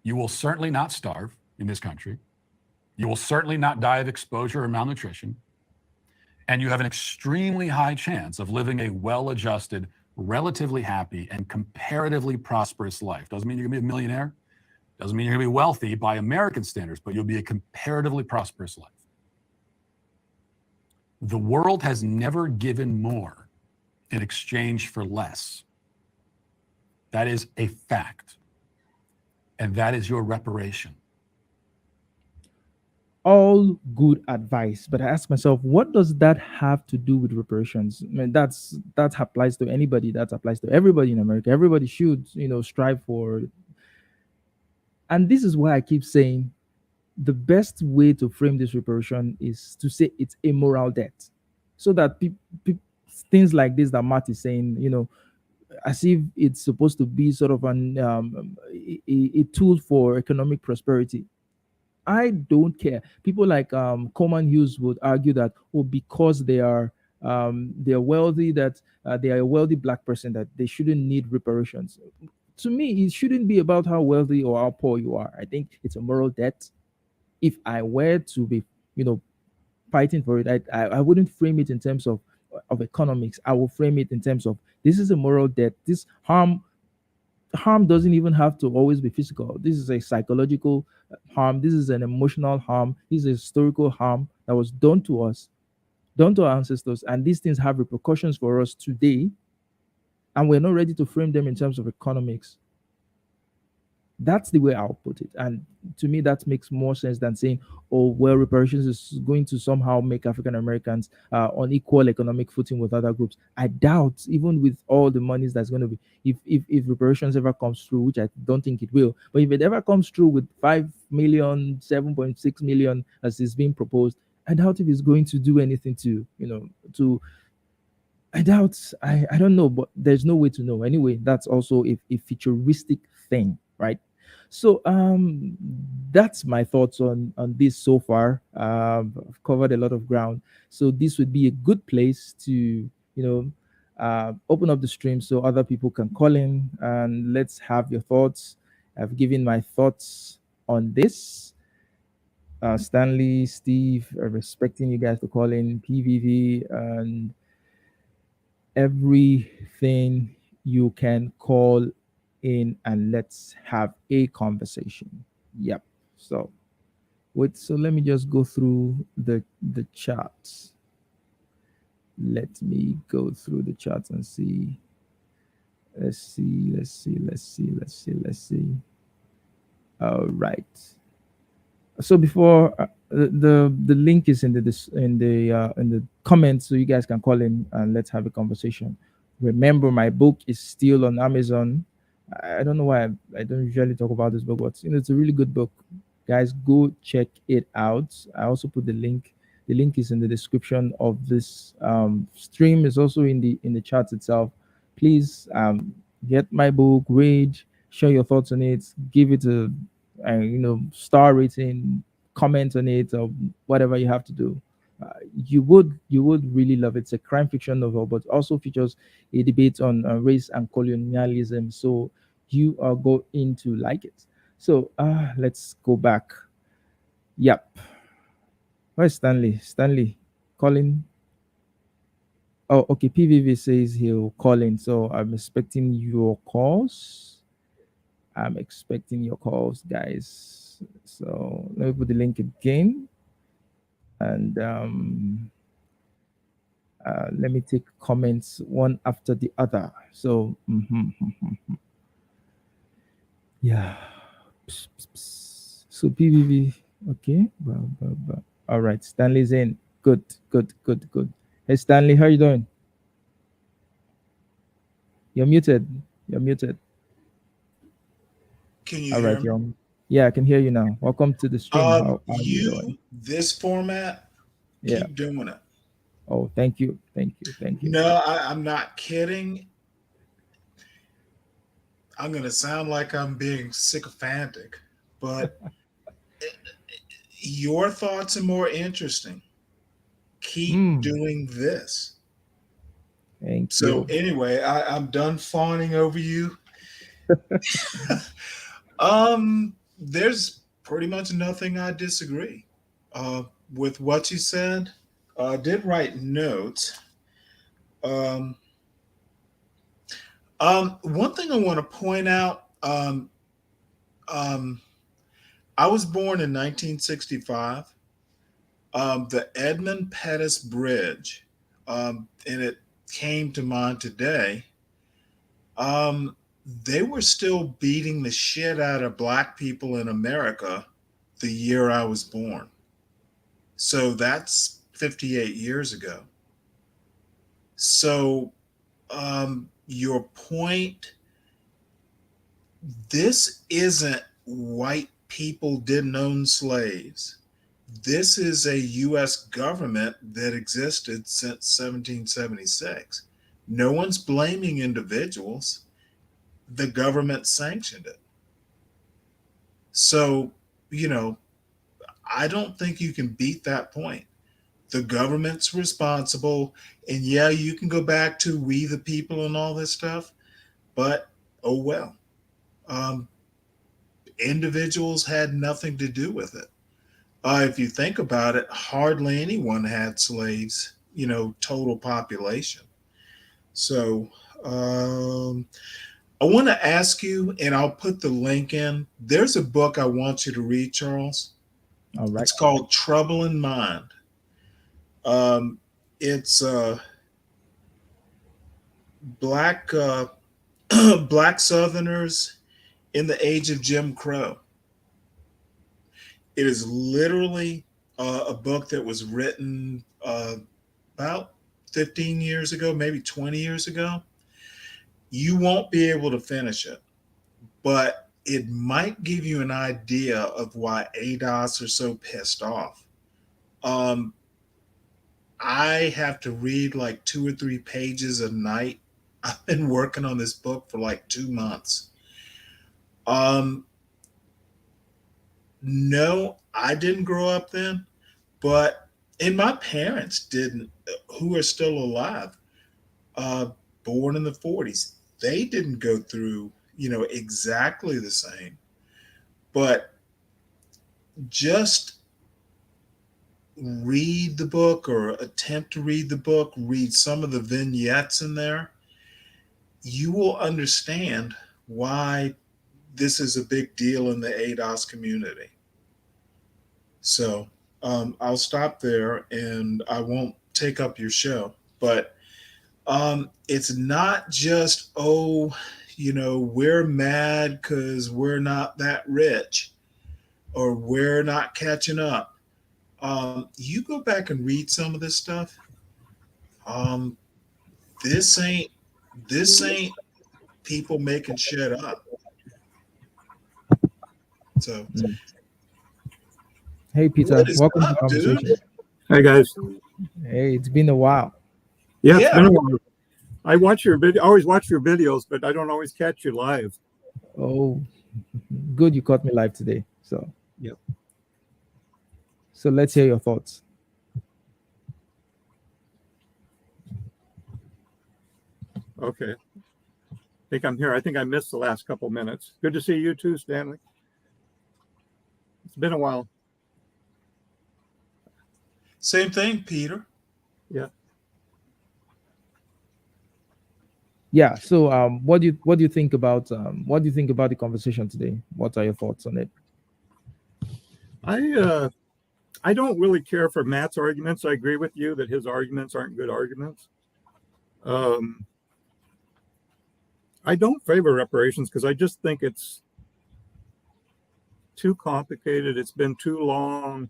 Speaker 2: You will certainly not starve in this country. You will certainly not die of exposure or malnutrition. And you have an extremely high chance of living a well-adjusted, relatively happy, and comparatively prosperous life. Doesn't mean you're going to be a millionaire. Doesn't mean you're going to be wealthy by American standards, but you'll be a comparatively prosperous life. The world has never given more in exchange for less. That is a fact. And that is your reparation.
Speaker 1: All good advice, but I ask myself, what does that have to do with reparations? I mean, that applies to anybody. That applies to everybody in America. Everybody should, strive for. And this is why I keep saying the best way to frame this reparation is to say it's a moral debt, so that things like this that Matt is saying, as if it's supposed to be sort of a tool for economic prosperity. I don't care. People like Coleman Hughes would argue that, because they are they're wealthy, that they are a wealthy black person, that they shouldn't need reparations. To me, it shouldn't be about how wealthy or how poor you are. I think it's a moral debt. If I were to be, you know, fighting for it, I wouldn't frame it in terms of economics. I will frame it in terms of, this is a moral debt. This harm doesn't even have to always be physical. This is a psychological harm. This is an emotional harm. This is a historical harm that was done to us, done to our ancestors, and these things have repercussions for us today, and we're not ready to frame them in terms of economics. That's the way I'll put it. And to me, that makes more sense than saying, oh, well, reparations is going to somehow make African Americans on equal economic footing with other groups. I doubt, even with all the monies that's going to be, if reparations ever comes through, which I don't think it will, but if it ever comes through with 5 million, 7.6 million, as is being proposed, I doubt if it's going to do anything to, to, I doubt. I don't know, but there's no way to know. Anyway, that's also a futuristic thing, right? So that's my thoughts on this so far. I've covered a lot of ground, so this would be a good place to, open up the stream so other people can call in, and let's have your thoughts. I've given my thoughts on this. Stanley, Steve, respecting you guys to call in, PVV, and everything, you can call in and let's have a conversation. Yep. So wait, so let me just go through the charts. Let me go through the charts and see. Let's see. All right. So before the link is in the comments, so you guys can call in and let's have a conversation. Remember, my book is still on Amazon. I don't know why I don't usually talk about this book, but it's a really good book. Guys, go check it out. I also put the link. The link is in the description of this stream. Is also in the chat itself. Please get my book, read, share your thoughts on it, give it a star rating, comment on it, or whatever you have to do. You would really love it. It's a crime fiction novel, but also features a debate on race and colonialism. So you are going to like it. So let's go back. Yep. Where's Stanley? Stanley, calling. Oh, okay. PVV says he'll call in. So I'm expecting your calls. I'm expecting your calls, guys. So let me put the link again. And let me take comments one after the other. So, yeah. So, PVV. Okay. All right. Stanley's in. Good. Hey, Stanley, how you doing? You're muted. You're muted.
Speaker 4: Can you
Speaker 1: All
Speaker 4: hear
Speaker 1: right,
Speaker 4: me?
Speaker 1: yeah, I can hear you now. Welcome to the stream. How are you doing?
Speaker 4: This format,
Speaker 1: Yeah.
Speaker 4: keep doing it.
Speaker 1: Oh, thank you.
Speaker 4: No, I'm not kidding. I'm going to sound like I'm being sycophantic, but your thoughts are more interesting. Keep doing this.
Speaker 1: Thank
Speaker 4: So,
Speaker 1: you.
Speaker 4: anyway, I'm done fawning over you. There's pretty much nothing I disagree with what you said. I did write notes. Um, one thing I want to point out. Um, I was born in 1965. The Edmund Pettus Bridge, and it came to mind today. Um, they were still beating the shit out of black people in America the year I was born. So that's 58 years ago. So, your point, this isn't white people didn't own slaves. This is a U.S. government that existed since 1776. No one's blaming individuals. The government sanctioned it. So, I don't think you can beat that point. The government's responsible. And yeah, you can go back to we the people and all this stuff, but oh well. Um, Individuals had nothing to do with it. If you think about it, hardly anyone had slaves, total population. So I want to ask you, and I'll put the link in. There's a book I want you to read, Charles.
Speaker 1: All right.
Speaker 4: It's called Trouble in Mind. It's black black Southerners in the age of Jim Crow. It is literally a book that was written about 15 years ago, maybe 20 years ago. You won't be able to finish it, but it might give you an idea of why ADOS are so pissed off. I have to read like 2 or 3 pages a night. I've been working on this book for like 2 months. No, I didn't grow up then, and my parents didn't, who are still alive, born in the 40s. They didn't go through, exactly the same. But just read the book or attempt to read the book, read some of the vignettes in there. You will understand why this is a big deal in the ADOS community. So I'll stop there and I won't take up your show. But it's not just, we're mad because we're not that rich or we're not catching up. You go back and read some of this stuff. This ain't people making shit up. So,
Speaker 1: Hey, Peter,
Speaker 4: what is
Speaker 1: welcome to the
Speaker 4: up,
Speaker 1: conversation.
Speaker 4: dude?
Speaker 5: Hey guys.
Speaker 1: Hey, it's been a while.
Speaker 5: Yeah, it's
Speaker 4: Yeah.
Speaker 5: been a while. I watch your video. I always watch your videos, but I don't always catch you live.
Speaker 1: Oh, good you caught me live today. So,
Speaker 5: Yep.
Speaker 1: So let's hear your thoughts.
Speaker 5: Okay. I think I'm here. I think I missed the last couple minutes. Good to see you too, Stanley. It's been a while.
Speaker 4: Same thing, Peter.
Speaker 5: Yeah.
Speaker 1: Yeah. So, what do you think about the conversation today? What are your thoughts on it?
Speaker 5: I don't really care for Matt's arguments. I agree with you that his arguments aren't good arguments. I don't favor reparations because I just think it's too complicated. It's been too long.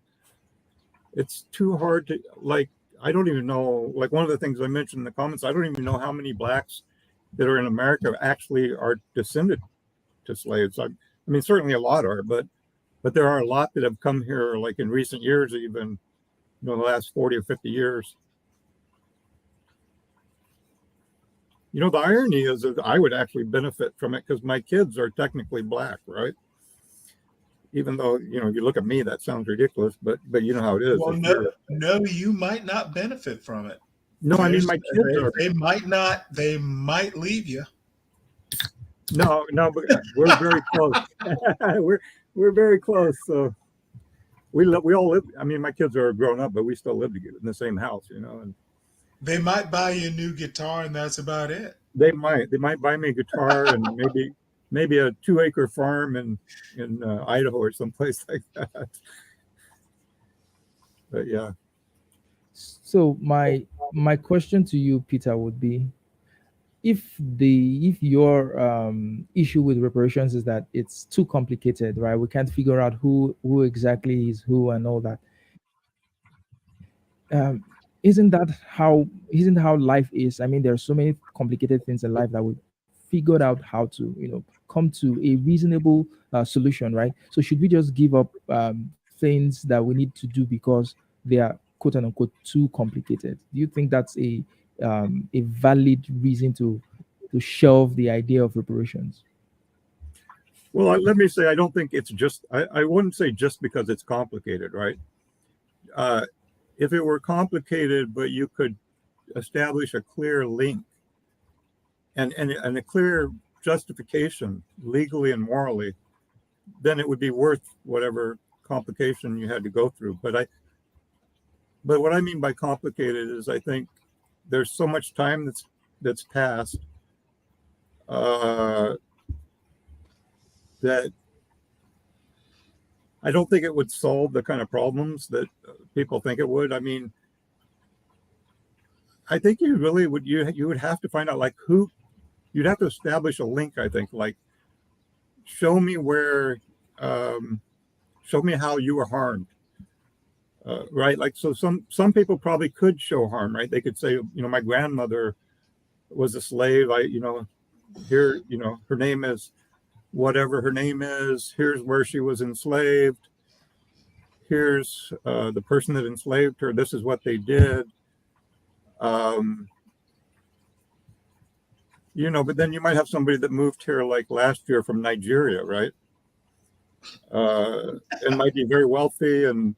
Speaker 5: It's too hard to, like, I don't even know, like one of the things I mentioned in the comments, I don't even know how many blacks that are in America actually are descended to slaves. I mean, certainly a lot are, but there are a lot that have come here like in recent years, even, the last 40 or 50 years. The irony is that I would actually benefit from it because my kids are technically black, right? Even though, if you look at me, that sounds ridiculous, but you know how it is.
Speaker 4: Well, no, you might not benefit from it.
Speaker 5: No, I mean, my kids are.
Speaker 4: They might not. They might leave you.
Speaker 5: No, but we're very close. we're very close. So we all live. I mean, my kids are grown up, but we still live together in the same house, And
Speaker 4: They might buy you a new guitar, and that's about it.
Speaker 5: they might buy me a guitar and maybe a 2-acre farm in Idaho or someplace like that. But yeah.
Speaker 1: So my question to you, Peter, would be, if your issue with reparations is that it's too complicated, right? We can't figure out who exactly is who and all that. Isn't how life is? I mean, there are so many complicated things in life that we figured out how to come to a reasonable solution, right? So should we just give up things that we need to do because they are quote unquote too complicated? Do you think that's a valid reason to shelve the idea of reparations?
Speaker 5: Well, let me say, I don't think it's just, I wouldn't say just because it's complicated, right? if it were complicated, but you could establish a clear link and a clear justification legally and morally, then it would be worth whatever complication you had to go through. But what I mean by complicated is I think there's so much time that's passed that I don't think it would solve the kind of problems that people think it would. I mean, I think you really would, you would have to find out like who, you'd have to establish a link, I think, like show me how you were harmed. Right? Like, so some people probably could show harm, right? They could say, my grandmother was a slave. Here, her name is whatever her name is. Here's where she was enslaved. Here's the person that enslaved her. This is what they did. But then you might have somebody that moved here like last year from Nigeria, right? And might be very wealthy, and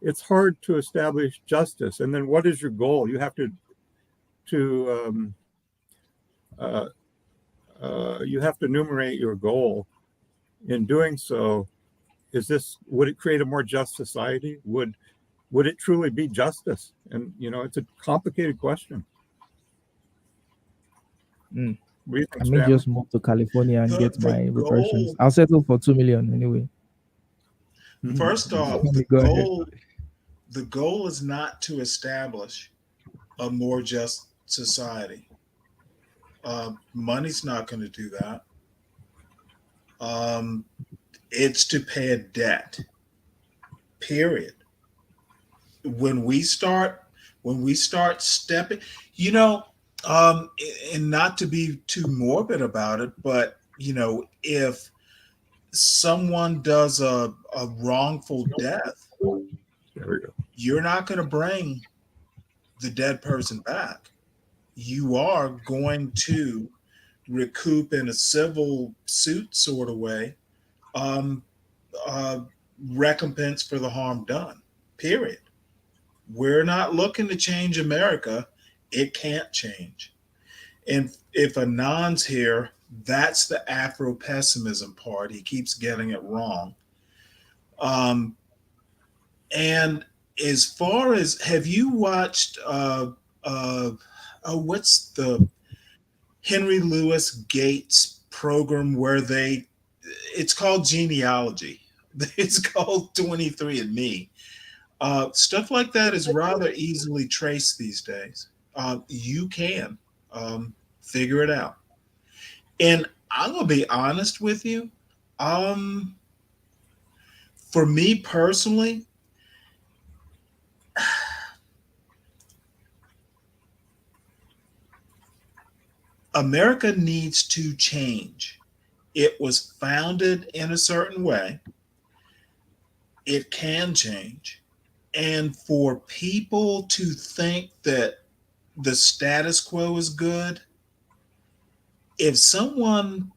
Speaker 5: it's hard to establish justice. And then what is your goal? You have to enumerate your goal. In doing so, would it create a more just society? Would it truly be justice? And it's a complicated question.
Speaker 1: Mm.
Speaker 5: What do you think,
Speaker 1: I may
Speaker 5: Stanley?
Speaker 1: just move to California and get
Speaker 4: The
Speaker 1: my
Speaker 4: goal-
Speaker 1: reparations. I'll settle for 2 million anyway.
Speaker 4: First off,
Speaker 1: Go ahead.
Speaker 4: the goal is not to establish a more just society. Money's not going to do that. It's to pay a debt. Period. When we start stepping, and not to be too morbid about it, but if someone does a wrongful death,
Speaker 5: There we go.
Speaker 4: you're not going to bring the dead person back. You are going to recoup in a civil suit sort of way, recompense for the harm done. Period. We're not looking to change America. It can't change. And if Anand's here, that's the Afro-pessimism part. He keeps getting it wrong. And as far as, have you watched, what's the Henry Louis Gates program where it's called genealogy. It's called 23andMe. Stuff like that is rather easily traced these days. You can figure it out. And I'm going to be honest with you. For me personally, America needs to change. It was founded in a certain way. It can change. And for people to think that the status quo is good, if someone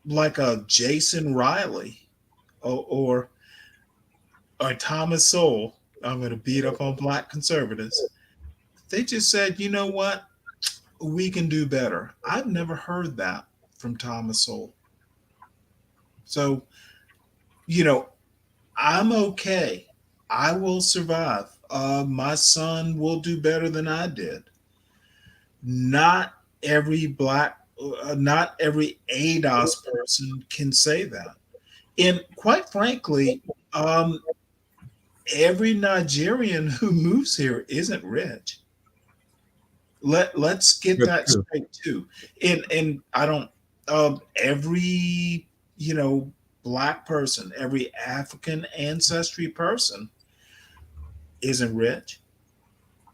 Speaker 4: like a Jason Riley or Thomas Sowell, I'm going to beat up on Black conservatives, they just said, you know what? We can do better. I've never heard that from Thomas Sowell. So, I'm okay. I will survive. My son will do better than I did. Not every ADOS person can say that. And quite frankly, every Nigerian who moves here isn't rich. Let's get that straight too. And I don't, every, Black person, every African ancestry person isn't rich.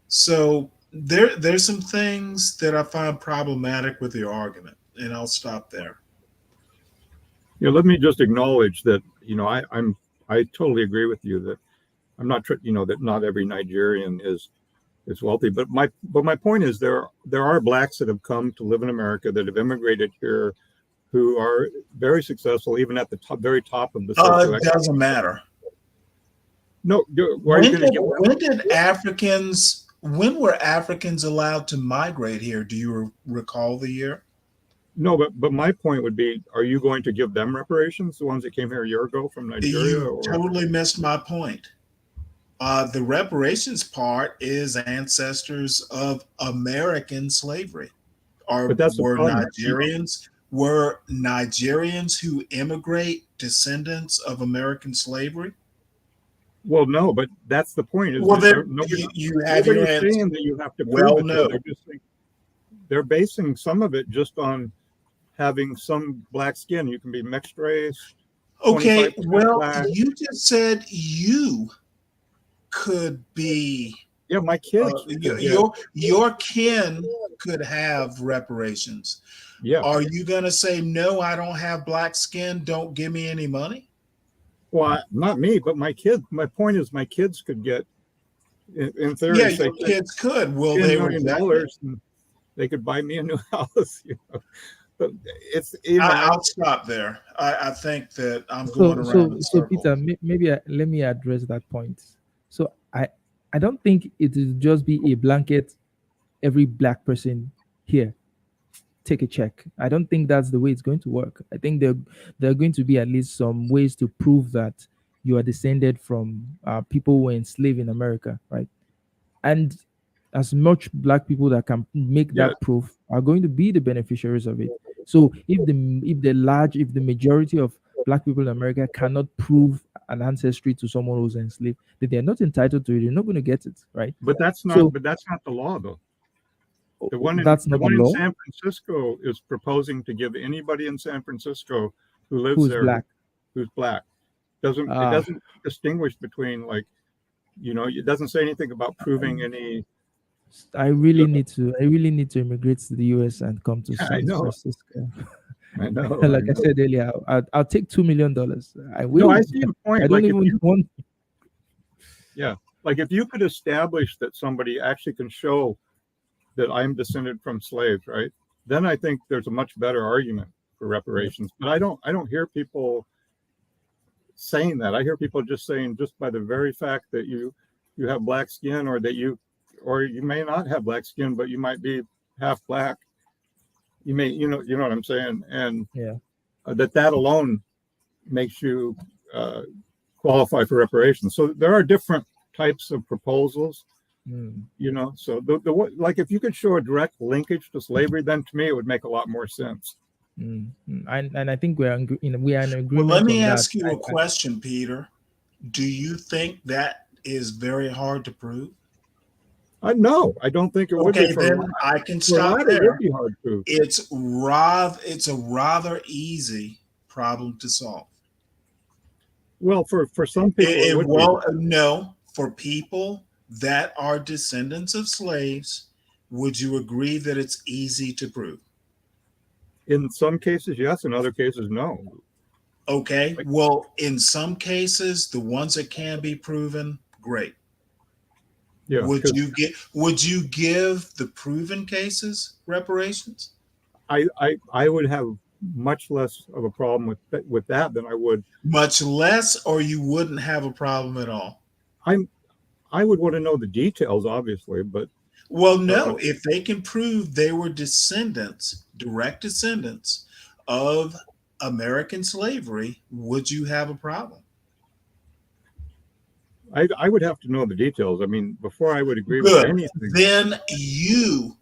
Speaker 4: So there's some things that I find problematic with the argument, and I'll stop there.
Speaker 5: Yeah, let me just acknowledge that I totally agree with you that I'm not that not every Nigerian is wealthy, but my point is there are Blacks that have come to live in America, that have immigrated here, who are very successful, even at the very top of the
Speaker 4: It doesn't matter.
Speaker 5: No, are you going to give them?
Speaker 4: When were Africans allowed to migrate here? Do you recall the year?
Speaker 5: No, but my point would be, are you going to give them reparations, the ones that came here a year ago from Nigeria?
Speaker 4: You totally missed my point. The reparations part is ancestors of American slavery.
Speaker 5: But that's the problem.
Speaker 4: Were Nigerians who immigrate descendants of American slavery?
Speaker 5: Well, no, but that's the point. Is
Speaker 4: Well,
Speaker 5: you have your answer. Saying that you have to prove it.
Speaker 4: No.
Speaker 5: They're basing some of it just on having some black skin. You can be mixed race.
Speaker 4: Okay, well, black. You just said you could be.
Speaker 5: Yeah, my kids.
Speaker 4: Your kin could have reparations.
Speaker 5: Yeah.
Speaker 4: Are you going to say, no, I don't have black skin, don't give me any money?
Speaker 5: Well, not me, but my kids. My point is, my kids could get, in theory,
Speaker 4: yeah, your kids could. Well, they were
Speaker 5: $10 million, they could buy me a new house. But it's.
Speaker 4: I'll stop there. I think that I'm going around in
Speaker 1: so
Speaker 4: circles.
Speaker 1: Peter, maybe let me address that point. So I don't think it will just be a blanket. Every black person here take a check. I don't think that's the way it's going to work. I think there are going to be at least some ways to prove that you are descended from people who were enslaved in America, right? And as much black people that can make that proof are going to be the beneficiaries of it. So if the majority of black people in America cannot prove an ancestry to someone who's enslaved, that they're not entitled to it, they're not going to get it, right?
Speaker 5: But that's not the law, though. The one in San Francisco is proposing to give anybody in San Francisco who lives who's black. It doesn't distinguish between, like, it doesn't say anything about proving any.
Speaker 1: I really need to immigrate to the US and come to San Francisco.
Speaker 5: I know.
Speaker 1: Like I said earlier, I'll take $2 million. I will.
Speaker 5: No, I see your point.
Speaker 1: I don't even want.
Speaker 5: Yeah, like if you could establish that somebody actually can show that I'm descended from slaves, right? Then I think there's a much better argument for reparations. But I don't hear people saying that. I hear people just saying, just by the very fact that you have black skin, or you may not have black skin, but you might be half black. You may, you know what I'm saying? And that alone makes you qualify for reparations. So there are different types of proposals. So like if you could show a direct linkage to slavery, then to me it would make a lot more sense.
Speaker 1: And I think we are in agreement.
Speaker 4: Well, let me ask you a question, Peter. Do you think that is very hard to prove?
Speaker 5: No, I don't think it would be.
Speaker 4: Okay, then I can stop there.
Speaker 5: It would be hard to prove.
Speaker 4: It's a rather easy problem to solve.
Speaker 5: Well, for some people,
Speaker 4: no, for people that are descendants of slaves, would you agree that it's easy to prove?
Speaker 5: In some cases, yes. In other cases, no.
Speaker 4: Okay. Well, in some cases, the ones that can be proven, great.
Speaker 5: Yeah.
Speaker 4: Would you give the proven cases reparations?
Speaker 5: I would have much less of a problem with that than I would.
Speaker 4: Much less, or you wouldn't have a problem at all?
Speaker 5: I would want to know the details, obviously, but.
Speaker 4: Well, no, if they can prove they were direct descendants of American slavery, would you have a problem?
Speaker 5: I would have to know the details. I mean, before I would agree with anything.
Speaker 4: Then you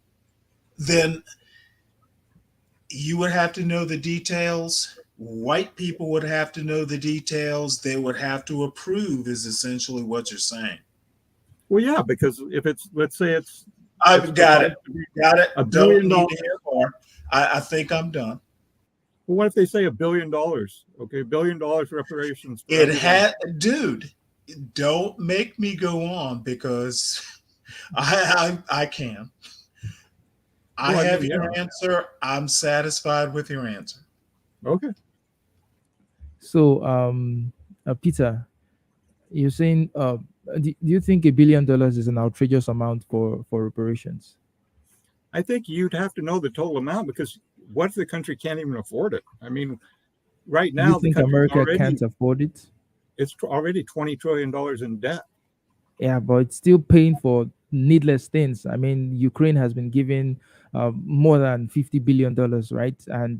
Speaker 4: would have to know the details. White people would have to know the details. They would have to approve, is essentially what you're saying.
Speaker 5: Well, yeah, because if it's, let's say it's.
Speaker 4: I've got it.
Speaker 5: $1 billion.
Speaker 4: I think I'm done.
Speaker 5: Well, what if they say $1 billion? Okay, $1 billion reparations.
Speaker 4: Dude, don't make me go on, because I can. I have your answer. I'm satisfied with your answer.
Speaker 5: Okay.
Speaker 1: So, Peter, you're saying, do you think $1 billion is an outrageous amount for reparations?
Speaker 5: I think you'd have to know the total amount, because what if the country can't even afford it? I mean, right now,
Speaker 1: you think America can't afford it?
Speaker 5: it's already $20 trillion in debt.
Speaker 1: Yeah, but it's still paying for needless things. I mean, Ukraine has been given more than $50 billion, right? And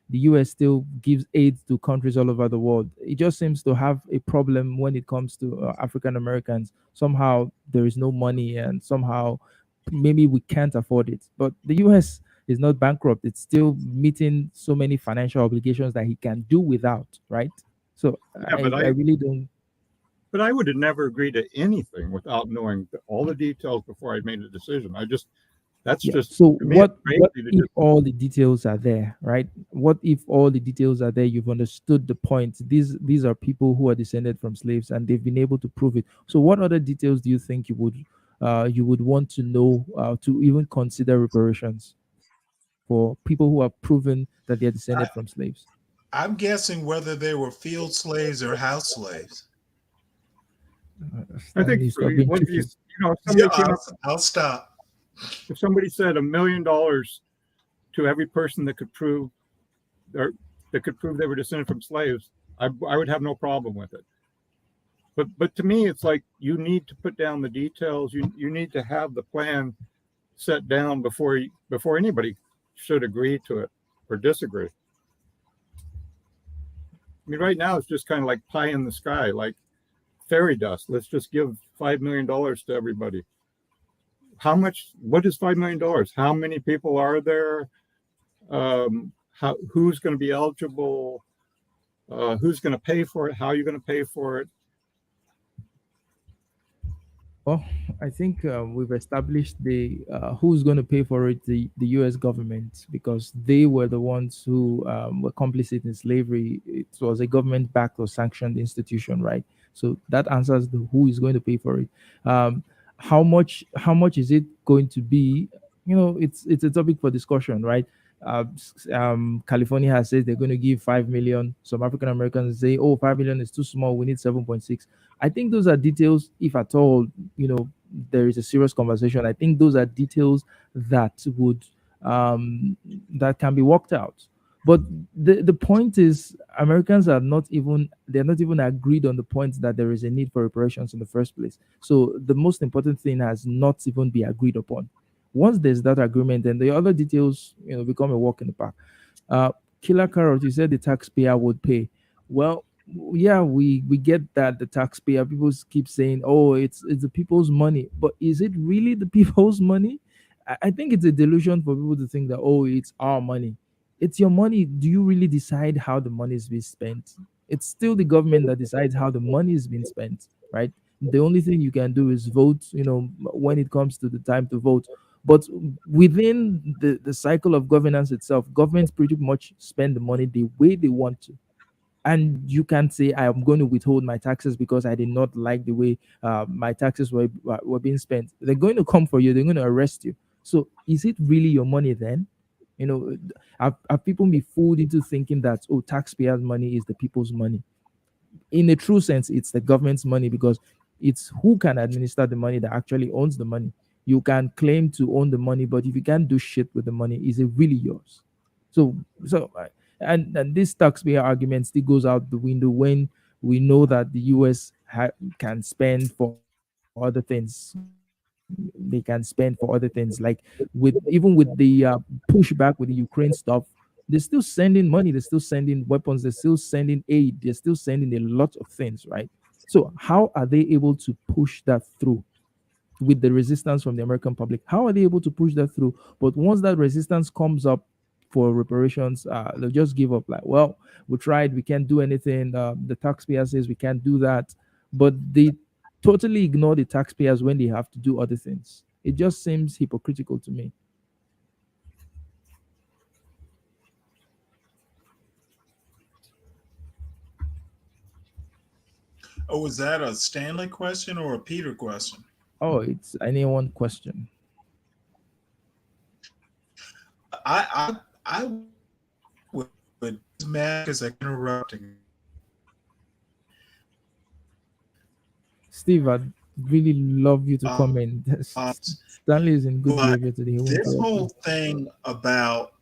Speaker 1: the US still gives aid to countries all over the world. It just seems to have a problem when it comes to African Americans. Somehow there is no money, and somehow maybe we can't afford it. But the US is not bankrupt. It's still meeting so many financial obligations that he can do without, right? So
Speaker 5: Yeah,
Speaker 1: I really don't.
Speaker 5: but I would have never agreed to anything without knowing all the details before I made a decision. That's
Speaker 1: Yeah.
Speaker 5: just,
Speaker 1: So
Speaker 5: to me, it's
Speaker 1: what
Speaker 5: crazy to
Speaker 1: if
Speaker 5: just,
Speaker 1: all the details are there, right? What if all the details are there? You've understood the point. These are people who are descended from slaves, and they've been able to prove it. So what other details do you think you would want to know to even consider reparations for people who have proven that they are
Speaker 4: I,
Speaker 1: descended from slaves?
Speaker 4: I'm guessing whether they were field slaves or house slaves.
Speaker 5: I think
Speaker 1: Stanley, stop being
Speaker 5: what if
Speaker 1: tricky.
Speaker 5: if
Speaker 4: Yeah,
Speaker 5: somebody came up,
Speaker 4: I'll stop.
Speaker 5: if somebody said $1 million to every person that could prove, or that could prove they were descended from slaves, I would have no problem with it. But to me, it's like you need to put down the details. You need to have the plan set down before anybody should agree to it or disagree. I mean, right now it's just kind of like pie in the sky, like fairy dust. Let's just give $5 million to everybody. How much? What is $5 million? How many people are there? Who's going to be eligible? Who's going to pay for it? How are you going to pay for it?
Speaker 1: Well, I think we've established the who's going to pay for it, the U.S. government, because they were the ones who were complicit in slavery. It was a government-backed or sanctioned institution, right? So that answers the who is going to pay for it. Um, how much is it going to be? It's a topic for discussion, right? California has said they're going to give 5 million. Some African Americans say, "Oh, 5 million is too small. We need 7.6." I think those are details, if at all, you know, there is a serious conversation. I think those are details that would that can be worked out. But the point is, Americans are not even they're not even agreed on the point that there is a need for reparations in the first place. So the most important thing has not even been agreed upon. Once there's that agreement, then the other details, become a walk in the park. Uh, Killer Carrot, you said the taxpayer would pay. Well, yeah, we get that the taxpayer. People keep saying, "Oh, it's the people's money," but is it really the people's money? I think it's a delusion for people to think that, oh, it's our money. It's your money. Do you really decide how the money is being spent? It's still the government that decides how the money is being spent, right? The only thing you can do is vote, when it comes to the time to vote. But within the cycle of governance itself, governments pretty much spend the money the way they want to. And you can't say I am going to withhold my taxes because I did not like the way my taxes were being spent. They're going to come for you. They're going to arrest you. So is it really your money then? Have people been fooled into thinking that, oh, taxpayers' money is the people's money? In a true sense, it's the government's money, because it's who can administer the money that actually owns the money. You can claim to own the money, but if you can't do shit with the money, is it really yours? So, and this taxpayer argument still goes out the window when we know that the US can spend for other things. They can spend for other things, like even with the pushback with the Ukraine stuff. They're still sending money, they're still sending weapons, they're still sending aid, they're still sending a lot of things, right? So how are they able to push that through with the resistance from the American public? How are they able to push that through? But once that resistance comes up for reparations, they'll just give up. Like, well, we tried, we can't do anything. The taxpayer says we can't do that, but they totally ignore the taxpayers when they have to do other things. It just seems hypocritical to me.
Speaker 4: Oh, was that a Stanley question or a Peter question?
Speaker 1: Oh, it's anyone question.
Speaker 4: I would mad because I interrupting.
Speaker 1: Steve, I'd really love you to comment.
Speaker 4: Um,
Speaker 1: Stanley is in good
Speaker 4: but
Speaker 1: behavior today. He won't
Speaker 4: this
Speaker 1: interrupt
Speaker 4: whole
Speaker 1: me.
Speaker 4: thing about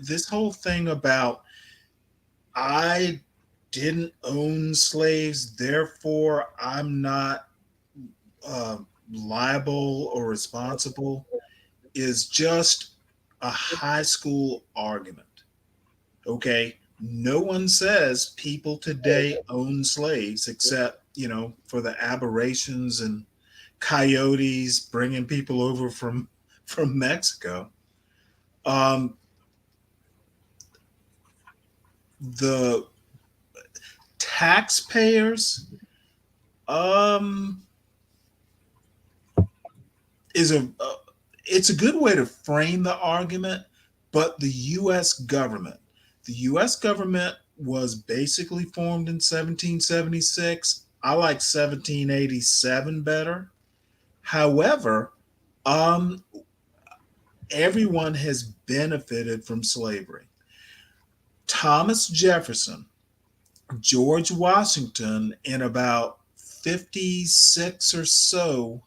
Speaker 4: this whole thing about I didn't own slaves, therefore I'm not uh, liable or responsible, is just a high school argument. Okay. No one says people today own slaves except, for the aberrations and coyotes bringing people over from Mexico. Um, the taxpayers um, is it's a good way to frame the argument, but the U.S. government was basically formed in 1776. I like 1787 better. However, um, everyone has benefited from slavery. Thomas Jefferson, George Washington, and about 56 or so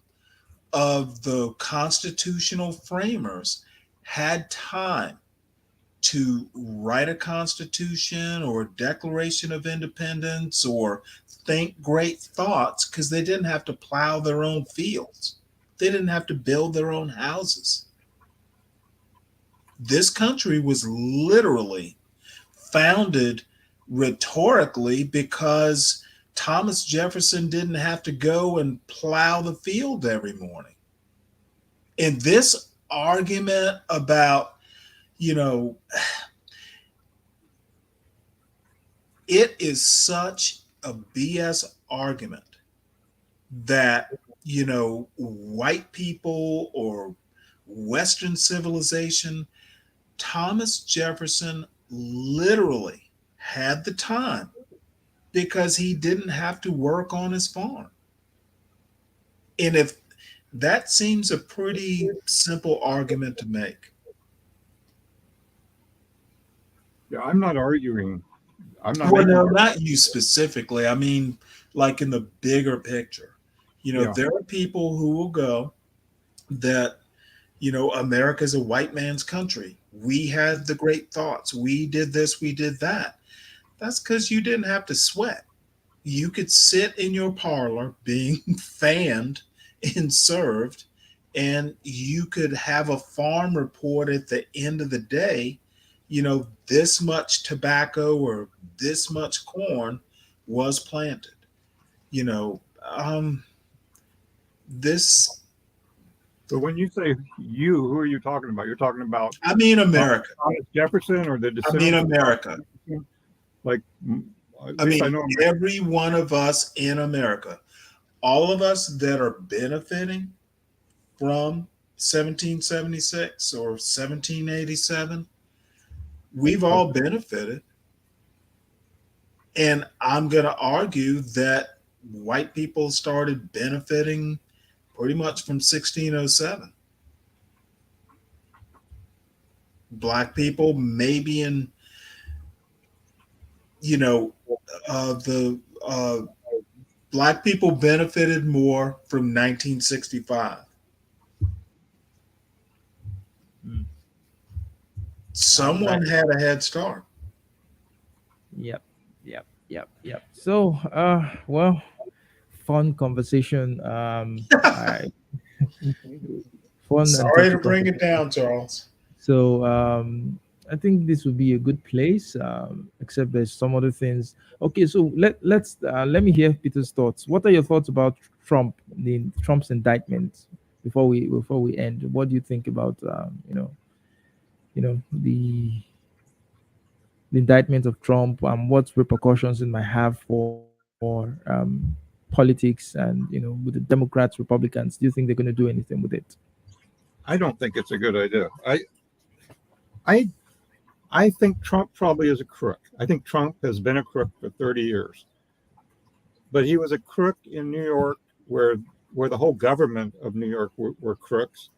Speaker 4: of the constitutional framers had time to write a constitution or a declaration of independence or think great thoughts because they didn't have to plow their own fields. They didn't have to build their own houses. This country was literally founded rhetorically because Thomas Jefferson didn't have to go and plow the field every morning. And this argument about, you know, it is such a BS argument that, white people or Western civilization, Thomas Jefferson literally had the time because he didn't have to work on his farm. And if that seems a pretty simple argument to make.
Speaker 5: Yeah, I'm not arguing. I'm not
Speaker 4: Well,
Speaker 5: making.
Speaker 4: no, not you specifically. I mean, like in the bigger picture.
Speaker 5: Yeah.
Speaker 4: There are people who will go that, America's a white man's country. We had the great thoughts. We did this, we did that. That's because you didn't have to sweat. You could sit in your parlor being fanned and served, and you could have a farm report at the end of the day, this much tobacco or this much corn was planted. You know, this,
Speaker 5: So when you say you, who are you talking about? You're talking about
Speaker 4: I mean, America.
Speaker 5: Thomas Jefferson or the
Speaker 4: I mean,
Speaker 5: descendants of
Speaker 4: America.
Speaker 5: Jefferson? Like, at
Speaker 4: I
Speaker 5: least
Speaker 4: mean,
Speaker 5: know.
Speaker 4: every one of us in America, all of us that are benefiting from 1776 or 1787, we've all benefited. And I'm going to argue that white people started benefiting pretty much from 1607. Black people, maybe in, the black people benefited more from 1965. Someone had a head start.
Speaker 1: Yep, yep. So, well, fun conversation. I fun and
Speaker 4: Sorry to
Speaker 1: thoughtful
Speaker 4: bring it
Speaker 1: conversation.
Speaker 4: down, Charles.
Speaker 1: So, I think this would be a good place. Except there's some other things. Okay, so let me hear Peter's thoughts. What are your thoughts about Trump's indictment before we end? What do you think about the indictment of Trump and what repercussions it might have for politics and with the Democrats, Republicans? Do you think they're going to do anything with it?
Speaker 5: I don't think it's a good idea. I I think Trump probably is a crook. I think Trump has been a crook for 30 years. But he was a crook in New York where the whole government of New York were crooks.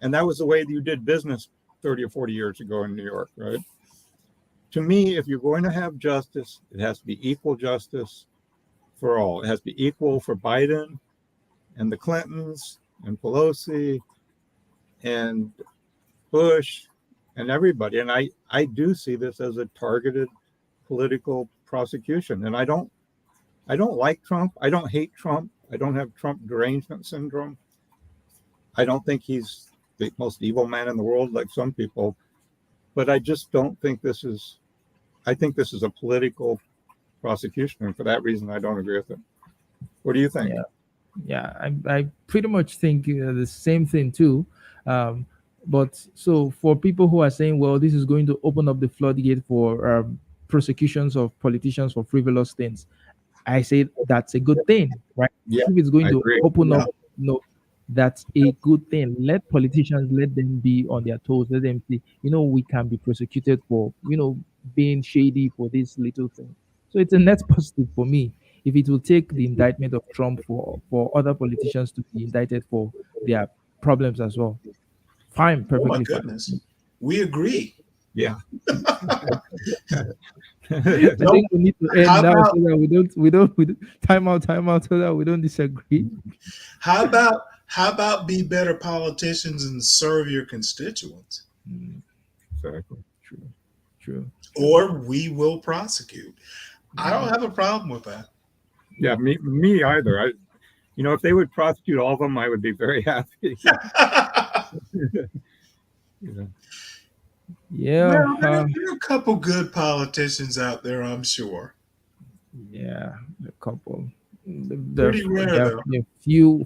Speaker 5: And that was the way you did business 30 or 40 years ago in New York, right? To me, if you're going to have justice, it has to be equal justice for all. It has to be equal for Biden and the Clintons and Pelosi and Bush and everybody. And I do see this as a targeted political prosecution. And I don't like Trump. I don't hate Trump. I don't have Trump derangement syndrome. I don't think he's the most evil man in the world like some people, but I just don't think I think this is a political prosecution. And for that reason, I don't agree with it. What do you think?
Speaker 1: I pretty much think the same thing too. But so for people who are saying, well, this is going to open up the floodgate for prosecutions of politicians for frivolous things, I say that's a good thing, right?
Speaker 5: Yeah,
Speaker 1: If it's going
Speaker 5: I
Speaker 1: to
Speaker 5: agree.
Speaker 1: open
Speaker 4: Yeah.
Speaker 1: up, no, that's a good thing. Let politicians, let them be on their toes. Let them say, we can be prosecuted for, being shady for this little thing. So it's a net positive for me. If it will take the indictment of Trump for other politicians to be indicted for their problems as well, fine,
Speaker 4: Oh my
Speaker 1: perfectly fine.
Speaker 4: goodness. We agree.
Speaker 5: Yeah.
Speaker 1: I think we need to end
Speaker 4: How
Speaker 1: now
Speaker 4: about
Speaker 1: so that we don't time out so that we don't disagree.
Speaker 4: how about be better politicians and serve your constituents?
Speaker 1: Mm,
Speaker 5: Exactly.
Speaker 1: true, true.
Speaker 4: Or we will prosecute. I don't have a problem with that.
Speaker 5: Yeah, me either. If they would prosecute all of them, I would be very happy. Yeah.
Speaker 1: Yeah,
Speaker 4: Well, there are a couple good politicians out there, I'm sure.
Speaker 1: yeah, a couple.
Speaker 4: Pretty rare, though.
Speaker 1: There are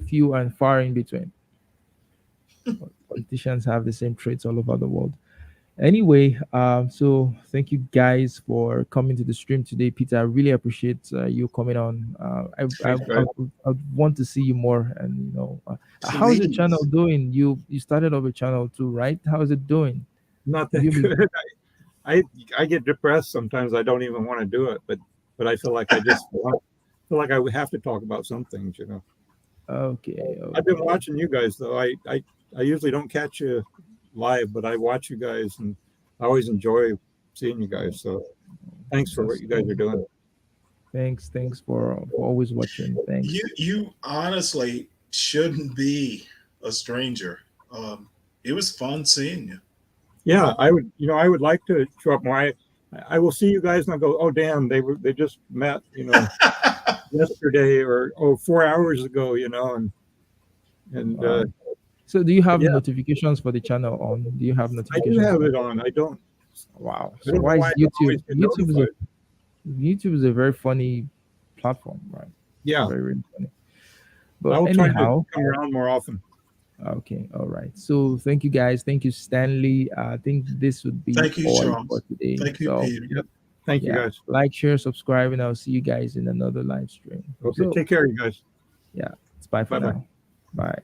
Speaker 1: few and far in between. Politicians have the same traits all over the world. Anyway, so thank you guys for coming to the stream today, Peter. I really appreciate you coming on.
Speaker 5: Thanks, guys.
Speaker 1: I want to see you more. And how's your channel
Speaker 4: Please.
Speaker 1: doing? You started up a channel too, right? How is it doing?
Speaker 5: Not
Speaker 1: Have
Speaker 5: that
Speaker 1: you been-
Speaker 5: good. I get depressed sometimes. I don't even want to do it, but I feel like I feel like I would have to talk about some things.
Speaker 1: Okay,
Speaker 5: I've been
Speaker 1: okay.
Speaker 5: watching you guys though. I usually don't catch you live, but I watch you guys and I always enjoy seeing you guys. So thanks for what you guys are doing.
Speaker 1: Thanks for always watching. Thanks.
Speaker 4: You honestly shouldn't be a stranger. It was fun seeing you.
Speaker 5: Yeah, I would like to show up more. I will see you guys and I go, oh damn, they just met, yesterday or 4 hours ago, and
Speaker 1: Wow. So do you have
Speaker 5: yeah,
Speaker 1: notifications for the channel on? Do you have
Speaker 5: I do
Speaker 1: notifications
Speaker 5: have
Speaker 1: on?
Speaker 5: it on. I don't
Speaker 1: Wow.
Speaker 5: I
Speaker 1: So
Speaker 5: don't know
Speaker 1: why is
Speaker 5: why I don't always get notified.
Speaker 1: YouTube is a very funny platform, right?
Speaker 5: Yeah,
Speaker 1: Very, very funny.
Speaker 5: I
Speaker 1: But
Speaker 5: will try to
Speaker 1: anyhow,
Speaker 5: come around more often.
Speaker 1: okay, all right. So thank you guys. Thank you, Stanley. I think this would be
Speaker 4: Thank you,
Speaker 1: all
Speaker 4: Charles.
Speaker 1: for today.
Speaker 4: Thank you,
Speaker 1: So
Speaker 4: Peter.
Speaker 5: Yep. Thank you
Speaker 1: yeah,
Speaker 5: guys.
Speaker 1: like, share, subscribe, and I'll see you guys in another live stream.
Speaker 5: Okay,
Speaker 1: So
Speaker 5: take care, you guys.
Speaker 1: yeah, it's bye for
Speaker 5: Bye-bye.
Speaker 1: now. Bye.